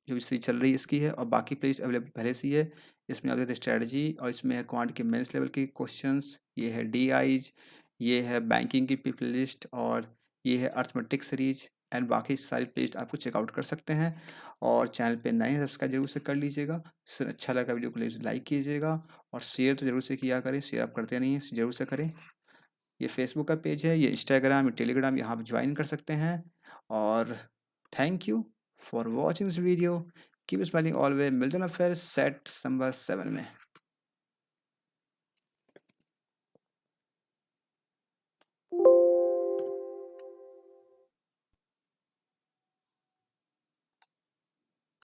जो सीरीज चल रही है इसकी है, और बाकी प्लेलिस्ट अवेलेबल पहले से ही है, इसमें आप देखते हैं स्ट्रैटेजी, और इसमें है क्वांट के मेंस लेवल के क्वेश्चंस, ये है डीआईज, ये है बैंकिंग की प्लेलिस्ट, और ये है अर्थमेटिक सीरीज, एंड बाकी सारी प्लेलिस्ट आपको चेकआउट कर सकते हैं। और चैनल पे नए हैं, सब्सक्राइब जरूर से कर लीजिएगा, सर अच्छा लगा वीडियो को लाइक कीजिएगा, और शेयर तो जरूर से किया करें, शेयर आप करते नहीं हैं, जरूर से करें। ये फेसबुक का पेज है, ये इंस्टाग्राम, ये टेलीग्राम, यहाँ आप ज्वाइन कर सकते हैं। और thank you for watching this video, keep smiling always, मिलते हैं फिर सेट नंबर 7 में।